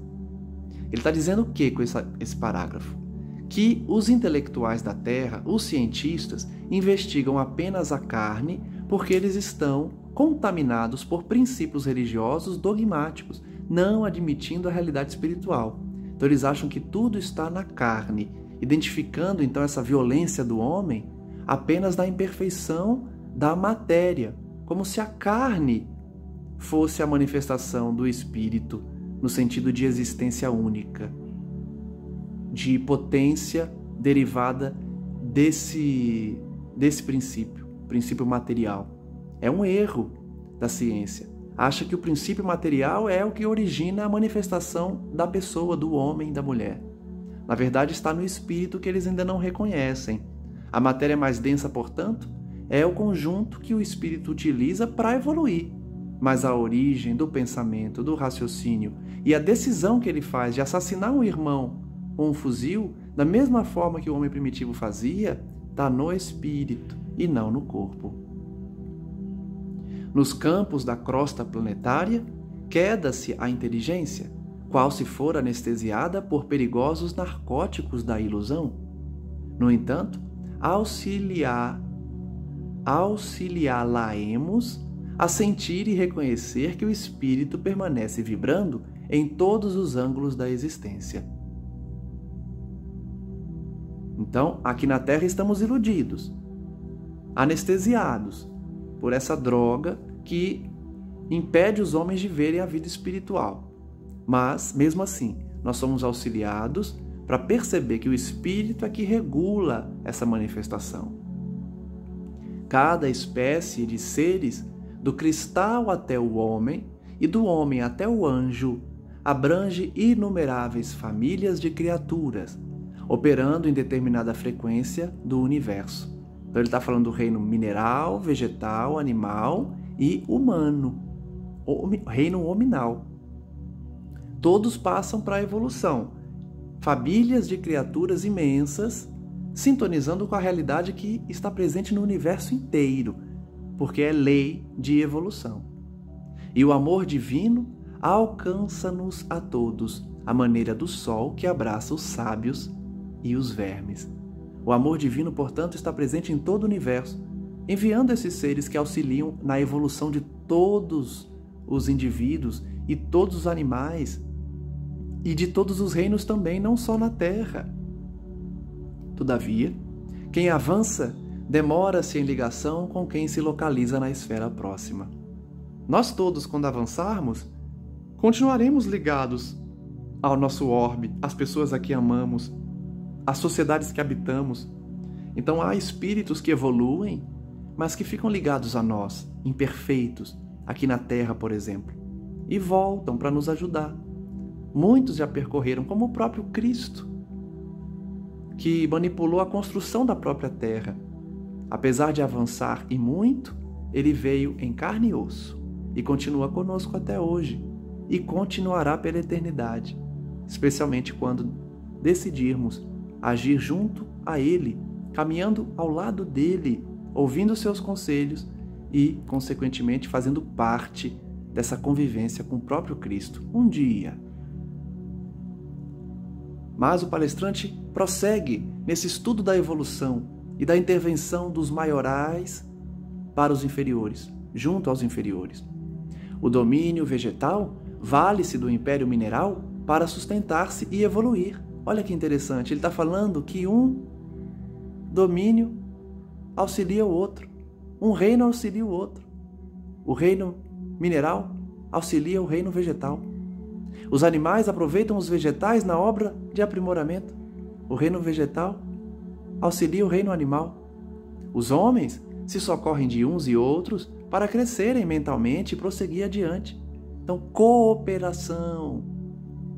Ele está dizendo o que com esse parágrafo? Que os intelectuais da Terra, os cientistas, investigam apenas a carne porque eles estão contaminados por princípios religiosos dogmáticos, não admitindo a realidade espiritual. Então eles acham que tudo está na carne, identificando então essa violência do homem apenas na imperfeição da matéria, como se a carne fosse a manifestação do espírito no sentido de existência única, de potência derivada desse princípio material. É um erro da ciência. Acha que o princípio material é o que origina a manifestação da pessoa, do homem, da mulher. Na verdade, está no espírito que eles ainda não reconhecem. A matéria mais densa, portanto, é o conjunto que o espírito utiliza para evoluir. Mas a origem do pensamento, do raciocínio e a decisão que ele faz de assassinar um irmão com um fuzil, da mesma forma que o homem primitivo fazia, está no espírito e não no corpo. Nos campos da crosta planetária, queda-se a inteligência, qual se for anestesiada por perigosos narcóticos da ilusão. No entanto, auxiliá-la-emos a sentir e reconhecer que o espírito permanece vibrando em todos os ângulos da existência. Então, aqui na Terra estamos iludidos, anestesiados por essa droga que impede os homens de verem a vida espiritual. Mas, mesmo assim, nós somos auxiliados para perceber que o espírito é que regula essa manifestação. Cada espécie de seres, do cristal até o homem e do homem até o anjo, abrange inumeráveis famílias de criaturas, operando em determinada frequência do universo. Então ele está falando do reino mineral, vegetal, animal e humano, reino hominal. Todos passam para a evolução. Famílias de criaturas imensas, sintonizando com a realidade que está presente no universo inteiro, porque é lei de evolução. E o amor divino alcança-nos a todos, à maneira do sol que abraça os sábios e os vermes. O amor divino, portanto, está presente em todo o universo, enviando esses seres que auxiliam na evolução de todos os indivíduos e todos os animais e de todos os reinos também, não só na Terra. Todavia, quem avança demora-se em ligação com quem se localiza na esfera próxima. Nós todos, quando avançarmos, continuaremos ligados ao nosso orbe, às pessoas a que amamos, às sociedades que habitamos. Então há espíritos que evoluem, mas que ficam ligados a nós, imperfeitos, aqui na Terra, por exemplo, e voltam para nos ajudar. Muitos já percorreram, como o próprio Cristo, que manipulou a construção da própria Terra. Apesar de avançar e muito, ele veio em carne e osso e continua conosco até hoje e continuará pela eternidade, especialmente quando decidirmos agir junto a ele, caminhando ao lado dele, ouvindo seus conselhos e, consequentemente, fazendo parte dessa convivência com o próprio Cristo um dia. Mas o palestrante prossegue nesse estudo da evolução e da intervenção dos maiorais para os inferiores, junto aos inferiores. O domínio vegetal vale-se do império mineral para sustentar-se e evoluir. Olha que interessante, ele está falando que um domínio auxilia o outro, um reino auxilia o outro. O reino mineral auxilia o reino vegetal. Os animais aproveitam os vegetais na obra de aprimoramento. O reino vegetal auxilia o reino animal. Os homens se socorrem de uns e outros para crescerem mentalmente e prosseguir adiante. Então, cooperação,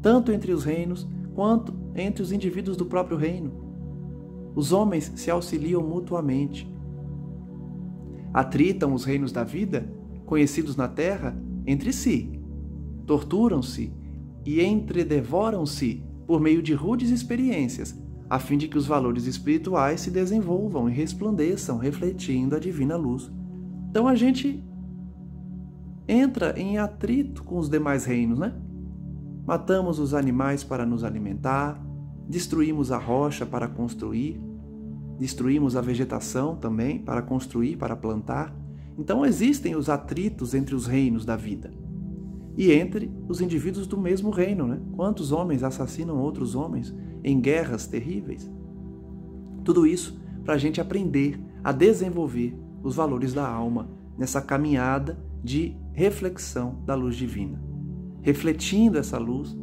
tanto entre os reinos quanto entre os indivíduos do próprio reino. Os homens se auxiliam mutuamente. Atritam os reinos da vida, conhecidos na terra, entre si. Torturam-se e entredevoram-se por meio de rudes experiências, a fim de que os valores espirituais se desenvolvam e resplandeçam, refletindo a divina luz. Então a gente entra em atrito com os demais reinos, né? Matamos os animais para nos alimentar, destruímos a rocha para construir, destruímos a vegetação também para construir, para plantar. Então existem os atritos entre os reinos da vida e entre os indivíduos do mesmo reino, né? Quantos homens assassinam outros homens em guerras terríveis? Tudo isso para a gente aprender a desenvolver os valores da alma nessa caminhada de reflexão da luz divina, refletindo essa luz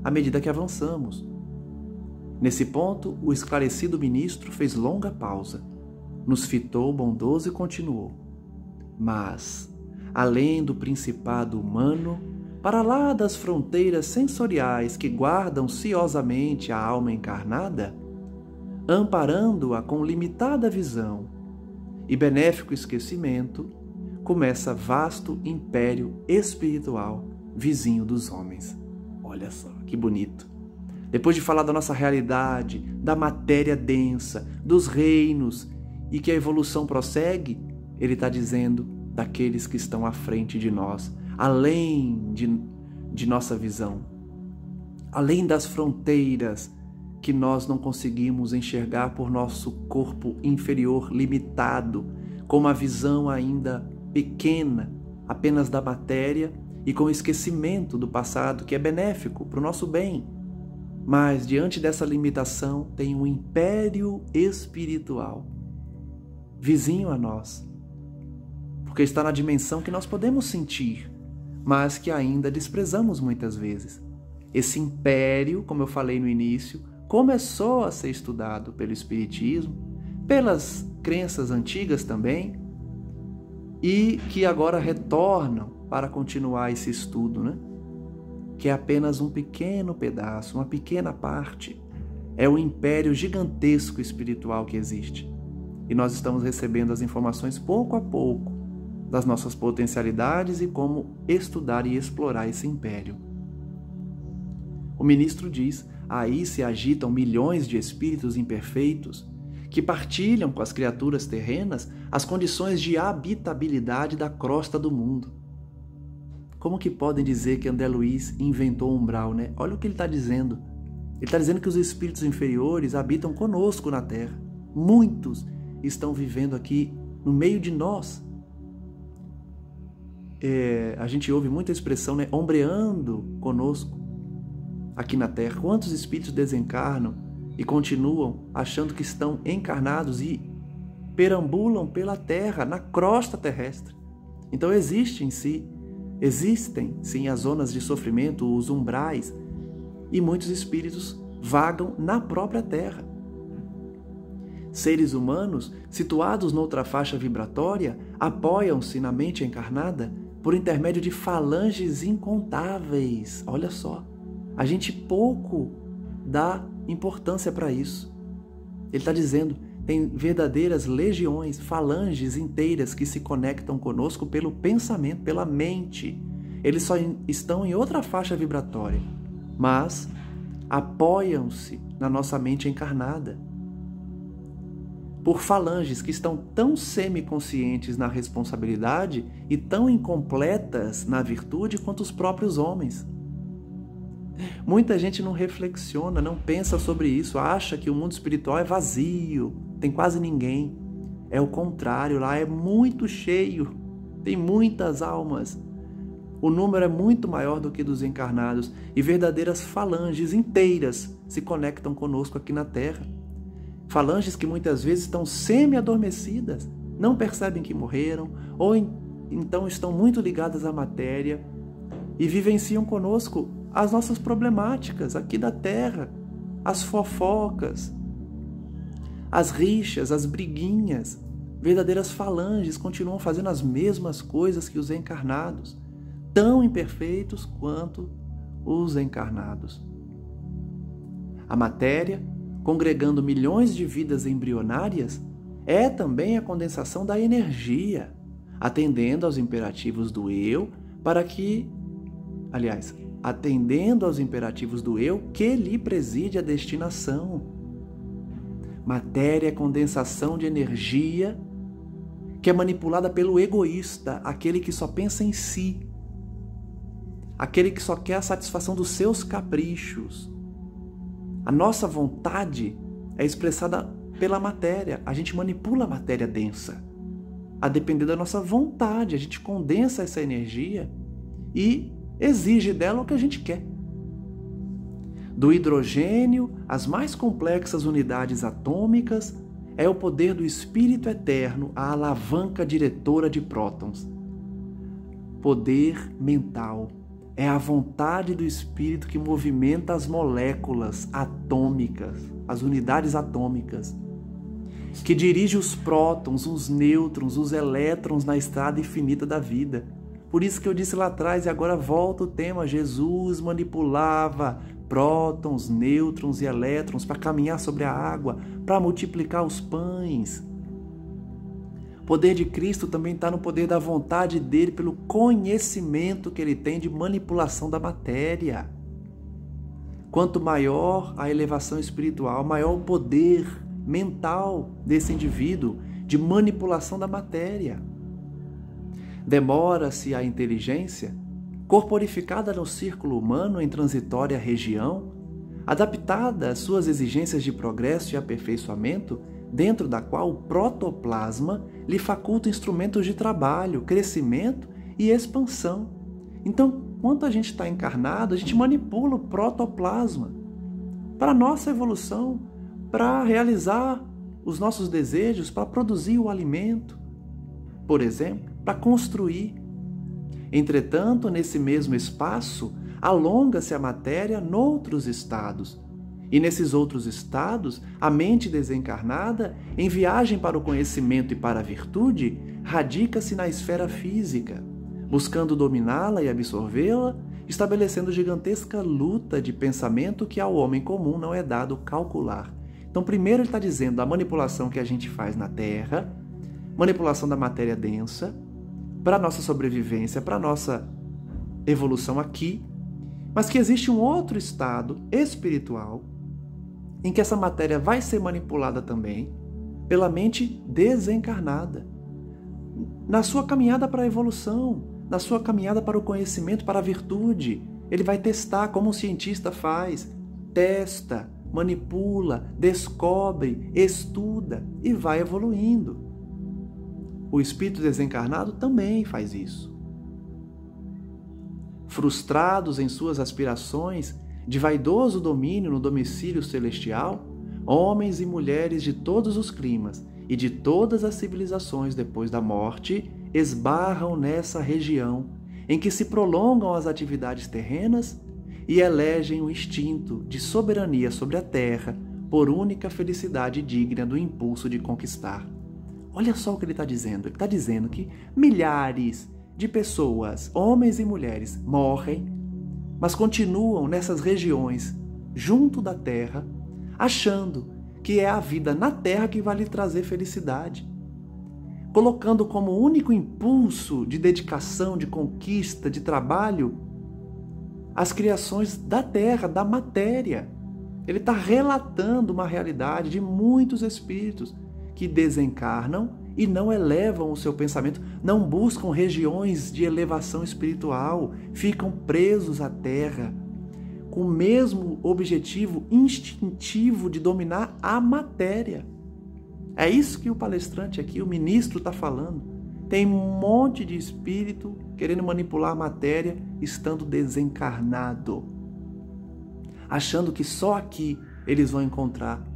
à medida que avançamos. Nesse ponto, o esclarecido ministro fez longa pausa, nos fitou bondoso e continuou: mas, além do principado humano, para lá das fronteiras sensoriais que guardam ciosamente a alma encarnada, amparando-a com limitada visão e benéfico esquecimento, começa vasto império espiritual vizinho dos homens. Olha só, que bonito. Depois de falar da nossa realidade, da matéria densa, dos reinos e que a evolução prossegue, ele está dizendo daqueles que estão à frente de nós, além de nossa visão, além das fronteiras que nós não conseguimos enxergar por nosso corpo inferior limitado, com uma visão ainda pequena, apenas da matéria e com esquecimento do passado, que é benéfico para o nosso bem. Mas diante dessa limitação tem um império espiritual vizinho a nós, porque está na dimensão que nós podemos sentir, mas que ainda desprezamos muitas vezes. Esse império, como eu falei no início, começou a ser estudado pelo Espiritismo, pelas crenças antigas também, e que agora retornam para continuar esse estudo, né? Que é apenas um pequeno pedaço, uma pequena parte. É o império gigantesco espiritual que existe. E nós estamos recebendo as informações pouco a pouco das nossas potencialidades e como estudar e explorar esse império. O ministro diz: aí se agitam milhões de espíritos imperfeitos que partilham com as criaturas terrenas as condições de habitabilidade da crosta do mundo. Como que podem dizer que André Luiz inventou o umbral, né? Olha o que ele está dizendo. Ele está dizendo que os espíritos inferiores habitam conosco na Terra. Muitos estão vivendo aqui no meio de nós. A gente ouve muita expressão, né? Ombreando conosco aqui na Terra. Quantos espíritos desencarnam e continuam achando que estão encarnados e perambulam pela Terra, na crosta terrestre? Então existem sim as zonas de sofrimento, os umbrais, e muitos espíritos vagam na própria Terra. Seres humanos, situados noutra faixa vibratória, apoiam-se na mente encarnada por intermédio de falanges incontáveis. Olha só, a gente pouco dá importância para isso. Ele está dizendo, tem verdadeiras legiões, falanges inteiras que se conectam conosco pelo pensamento, pela mente. Eles só estão em outra faixa vibratória, mas apoiam-se na nossa mente encarnada por falanges que estão tão semiconscientes na responsabilidade e tão incompletas na virtude quanto os próprios homens. Muita gente não reflexiona, não pensa sobre isso, acha que o mundo espiritual é vazio, tem quase ninguém. É o contrário, lá é muito cheio, tem muitas almas. O número é muito maior do que dos encarnados e verdadeiras falanges inteiras se conectam conosco aqui na Terra. Falanges que muitas vezes estão semi-adormecidas, não percebem que morreram ou então estão muito ligadas à matéria e vivenciam conosco as nossas problemáticas aqui da Terra, as fofocas, as rixas, as briguinhas. Verdadeiras falanges continuam fazendo as mesmas coisas que os encarnados, tão imperfeitos quanto os encarnados. A matéria, congregando milhões de vidas embrionárias, é também a condensação da energia, atendendo aos imperativos do eu atendendo aos imperativos do eu que lhe preside a destinação. Matéria é condensação de energia que é manipulada pelo egoísta, aquele que só pensa em si, aquele que só quer a satisfação dos seus caprichos. A nossa vontade é expressada pela matéria. A gente manipula a matéria densa. A depender da nossa vontade, a gente condensa essa energia e exige dela o que a gente quer. Do hidrogênio às mais complexas unidades atômicas, é o poder do Espírito Eterno a alavanca diretora de prótons. Poder mental. É a vontade do Espírito que movimenta as moléculas atômicas, as unidades atômicas, que dirige os prótons, os nêutrons, os elétrons na estrada infinita da vida. Por isso que eu disse lá atrás, e agora volta o tema, Jesus manipulava prótons, nêutrons e elétrons para caminhar sobre a água, para multiplicar os pães. O poder de Cristo também está no poder da vontade dele, pelo conhecimento que ele tem de manipulação da matéria. Quanto maior a elevação espiritual, maior o poder mental desse indivíduo de manipulação da matéria. Demora-se a inteligência, corporificada no círculo humano em transitória região, adaptada às suas exigências de progresso e aperfeiçoamento, dentro da qual o protoplasma lhe faculta instrumentos de trabalho, crescimento e expansão. Então, quando a gente está encarnado, a gente manipula o protoplasma para a nossa evolução, para realizar os nossos desejos, para produzir o alimento, por exemplo, para construir. Entretanto, nesse mesmo espaço, alonga-se a matéria noutros estados. E nesses outros estados, a mente desencarnada, em viagem para o conhecimento e para a virtude, radica-se na esfera física, buscando dominá-la e absorvê-la, estabelecendo gigantesca luta de pensamento que ao homem comum não é dado calcular. Então, primeiro ele está dizendo a manipulação que a gente faz na Terra, manipulação da matéria densa, para a nossa sobrevivência, para a nossa evolução aqui, mas que existe um outro estado espiritual em que essa matéria vai ser manipulada também pela mente desencarnada. Na sua caminhada para a evolução, na sua caminhada para o conhecimento, para a virtude, ele vai testar como um cientista faz, testa, manipula, descobre, estuda e vai evoluindo. O espírito desencarnado também faz isso. Frustrados em suas aspirações de vaidoso domínio no domicílio celestial, homens e mulheres de todos os climas e de todas as civilizações depois da morte esbarram nessa região em que se prolongam as atividades terrenas e elegem o instinto de soberania sobre a terra por única felicidade digna do impulso de conquistar. Olha só o que ele está dizendo. Ele está dizendo que milhares de pessoas, homens e mulheres, morrem, mas continuam nessas regiões, junto da terra, achando que é a vida na terra que vai lhe trazer felicidade, colocando como único impulso de dedicação, de conquista, de trabalho, as criações da terra, da matéria. Ele está relatando uma realidade de muitos espíritos que desencarnam e não elevam o seu pensamento, não buscam regiões de elevação espiritual, ficam presos à terra, com o mesmo objetivo instintivo de dominar a matéria. É isso que o palestrante aqui, o ministro, está falando. Tem um monte de espírito querendo manipular a matéria, estando desencarnado, achando que só aqui eles vão encontrar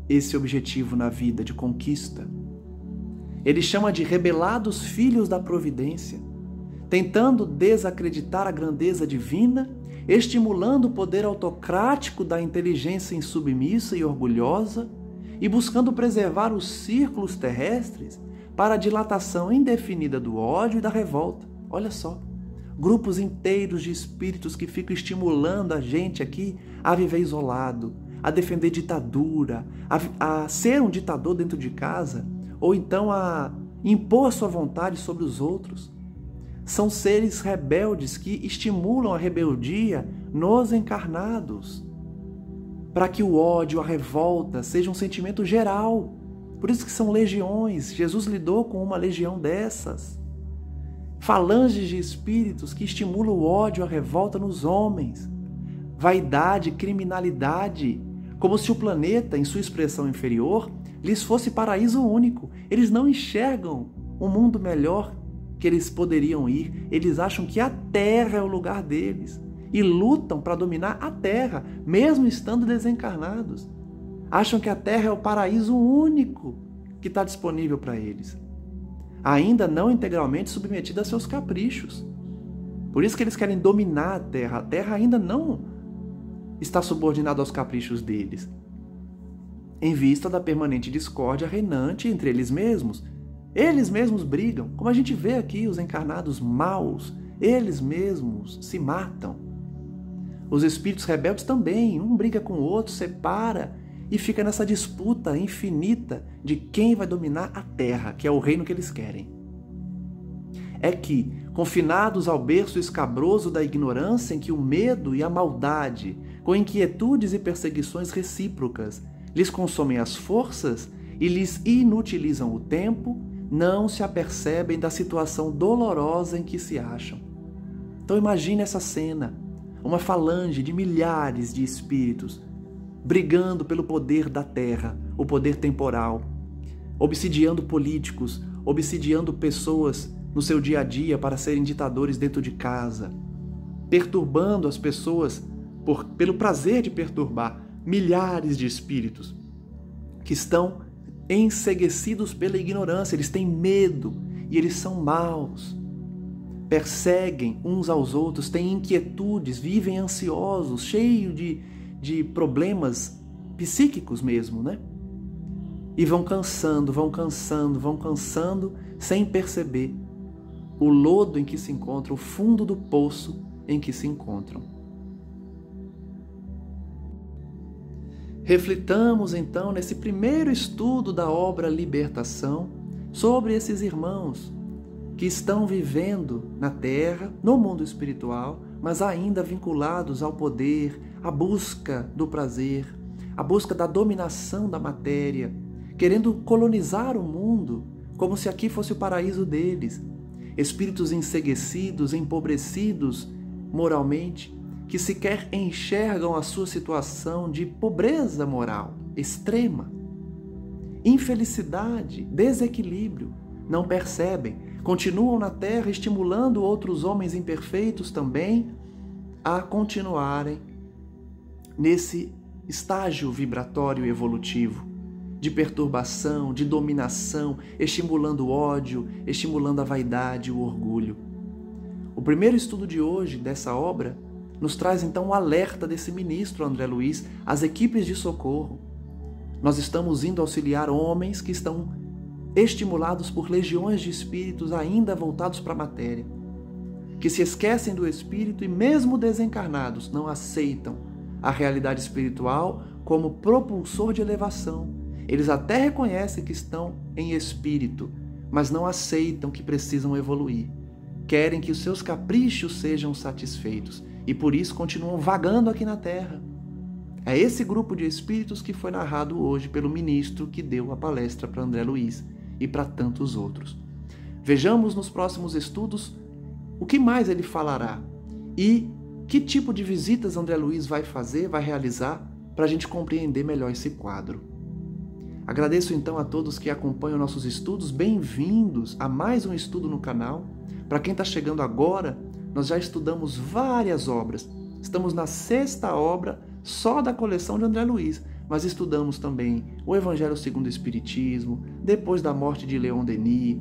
esse objetivo na vida de conquista. Ele chama de rebelados filhos da providência, tentando desacreditar a grandeza divina estimulando o poder autocrático da inteligência insubmissa e orgulhosa e buscando preservar os círculos terrestres para a dilatação indefinida do ódio e da revolta. Olha só, grupos inteiros de espíritos que ficam estimulando a gente aqui a viver isolado, a defender ditadura, a ser um ditador dentro de casa, ou então a impor a sua vontade sobre os outros. São seres rebeldes que estimulam a rebeldia nos encarnados, para que o ódio, a revolta, seja um sentimento geral. Por isso que são legiões. Jesus lidou com uma legião dessas. Falanges de espíritos que estimulam o ódio, a revolta nos homens. Vaidade, criminalidade, como se o planeta, em sua expressão inferior, lhes fosse paraíso único. Eles não enxergam um mundo melhor que eles poderiam ir. Eles acham que a Terra é o lugar deles e lutam para dominar a Terra, mesmo estando desencarnados. Acham que a Terra é o paraíso único que está disponível para eles, ainda não integralmente submetida a seus caprichos. Por isso que eles querem dominar a Terra. A Terra ainda não está subordinada aos caprichos deles, em vista da permanente discórdia reinante entre eles mesmos. Eles mesmos brigam, como a gente vê aqui, os encarnados maus, eles mesmos se matam. Os espíritos rebeldes também, um briga com o outro, separa e fica nessa disputa infinita de quem vai dominar a Terra, que é o reino que eles querem. É que, confinados ao berço escabroso da ignorância em que o medo e a maldade, com inquietudes e perseguições recíprocas, lhes consomem as forças e lhes inutilizam o tempo, não se apercebem da situação dolorosa em que se acham. Então imagine essa cena, uma falange de milhares de espíritos brigando pelo poder da terra, o poder temporal, obsidiando políticos, obsidiando pessoas no seu dia a dia para serem ditadores dentro de casa, perturbando as pessoas pelo prazer de perturbar. Milhares de espíritos que estão enceguecidos pela ignorância, eles têm medo e eles são maus, perseguem uns aos outros, têm inquietudes, vivem ansiosos, cheios de problemas psíquicos mesmo, né? E vão cansando, sem perceber o lodo em que se encontram, o fundo do poço em que se encontram. Reflitamos então nesse primeiro estudo da obra Libertação sobre esses irmãos que estão vivendo na Terra, no mundo espiritual, mas ainda vinculados ao poder, à busca do prazer, à busca da dominação da matéria, querendo colonizar o mundo como se aqui fosse o paraíso deles. Espíritos enceguecidos, empobrecidos moralmente, que sequer enxergam a sua situação de pobreza moral extrema, infelicidade, desequilíbrio, não percebem, continuam na Terra estimulando outros homens imperfeitos também a continuarem nesse estágio vibratório evolutivo de perturbação, de dominação, estimulando o ódio, estimulando a vaidade, o orgulho. O primeiro estudo de hoje dessa obra nos traz então um alerta desse ministro André Luiz às equipes de socorro. Nós estamos indo auxiliar homens que estão estimulados por legiões de espíritos ainda voltados para a matéria, que se esquecem do espírito e mesmo desencarnados não aceitam a realidade espiritual como propulsor de elevação. Eles até reconhecem que estão em espírito, mas não aceitam que precisam evoluir. Querem que os seus caprichos sejam satisfeitos e por isso continuam vagando aqui na Terra. É esse grupo de espíritos que foi narrado hoje pelo ministro que deu a palestra para André Luiz e para tantos outros. Vejamos nos próximos estudos o que mais ele falará e que tipo de visitas André Luiz vai fazer, vai realizar, para a gente compreender melhor esse quadro. Agradeço então a todos que acompanham nossos estudos. Bem-vindos a mais um estudo no canal. Para quem está chegando agora, nós já estudamos várias obras. Estamos na 6ª obra só da coleção de André Luiz, mas estudamos também o Evangelho segundo o Espiritismo, Depois da Morte de Leon Denis,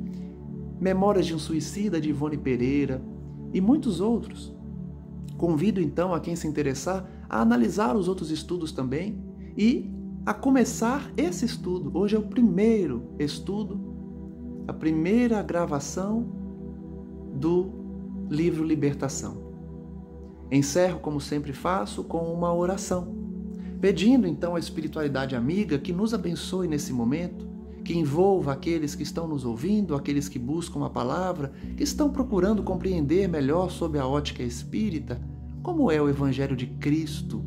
Memórias de um Suicida de Ivone Pereira e muitos outros. Convido então a quem se interessar a analisar os outros estudos também e a começar esse estudo. Hoje é o primeiro estudo, a primeira gravação do livro Libertação. Encerro, como sempre faço, com uma oração, pedindo então à espiritualidade amiga que nos abençoe nesse momento, que envolva aqueles que estão nos ouvindo, aqueles que buscam a palavra, que estão procurando compreender melhor sob a ótica espírita como é o Evangelho de Cristo,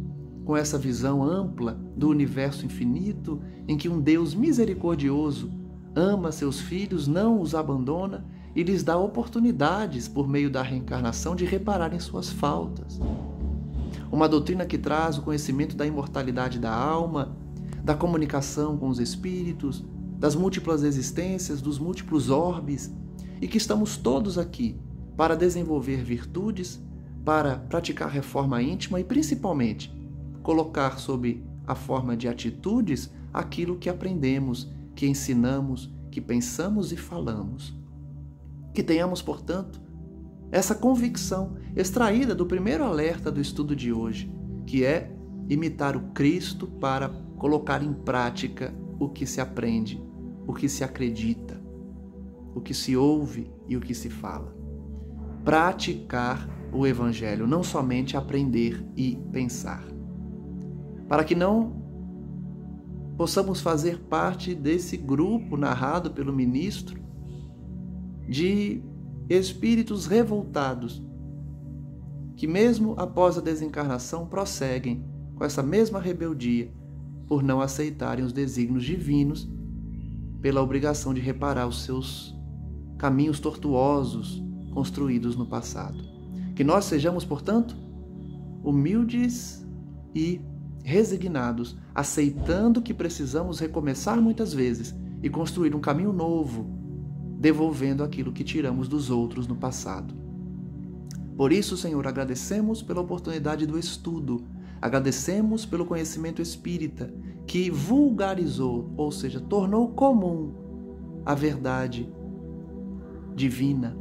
com essa visão ampla do universo infinito, em que um Deus misericordioso ama seus filhos, não os abandona e lhes dá oportunidades, por meio da reencarnação, de repararem suas faltas. Uma doutrina que traz o conhecimento da imortalidade da alma, da comunicação com os espíritos, das múltiplas existências, dos múltiplos orbes, e que estamos todos aqui para desenvolver virtudes, para praticar reforma íntima e, principalmente, colocar sob a forma de atitudes aquilo que aprendemos, que ensinamos, que pensamos e falamos. Que tenhamos, portanto, essa convicção extraída do primeiro alerta do estudo de hoje, que é imitar o Cristo para colocar em prática o que se aprende, o que se acredita, o que se ouve e o que se fala. Praticar o Evangelho, não somente aprender e pensar. Para que não possamos fazer parte desse grupo narrado pelo ministro de espíritos revoltados, que mesmo após a desencarnação prosseguem com essa mesma rebeldia por não aceitarem os desígnios divinos, pela obrigação de reparar os seus caminhos tortuosos construídos no passado. Que nós sejamos, portanto, humildes e resignados, aceitando que precisamos recomeçar muitas vezes e construir um caminho novo, devolvendo aquilo que tiramos dos outros no passado. Por isso, Senhor, agradecemos pela oportunidade do estudo, agradecemos pelo conhecimento espírita que vulgarizou, ou seja, tornou comum a verdade divina,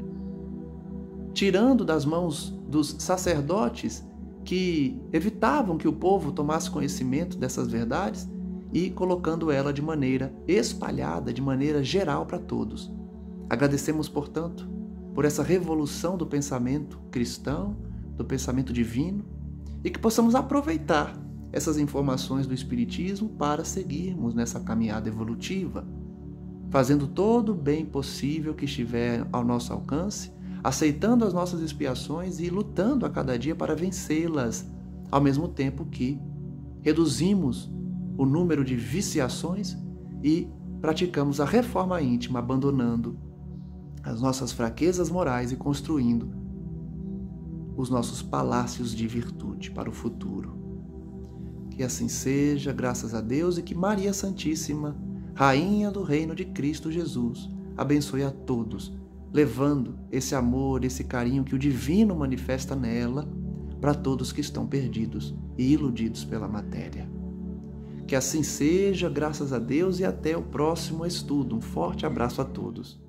tirando das mãos dos sacerdotes que evitavam que o povo tomasse conhecimento dessas verdades e colocando ela de maneira espalhada, de maneira geral para todos. Agradecemos, portanto, por essa revolução do pensamento cristão, do pensamento divino, e que possamos aproveitar essas informações do Espiritismo para seguirmos nessa caminhada evolutiva, fazendo todo o bem possível que estiver ao nosso alcance, aceitando as nossas expiações e lutando a cada dia para vencê-las, ao mesmo tempo que reduzimos o número de viciações e praticamos a reforma íntima, abandonando as nossas fraquezas morais e construindo os nossos palácios de virtude para o futuro. Que assim seja, graças a Deus, e que Maria Santíssima, Rainha do Reino de Cristo Jesus, abençoe a todos, levando esse amor, esse carinho que o Divino manifesta nela para todos que estão perdidos e iludidos pela matéria. Que assim seja, graças a Deus, e até o próximo estudo. Um forte abraço a todos.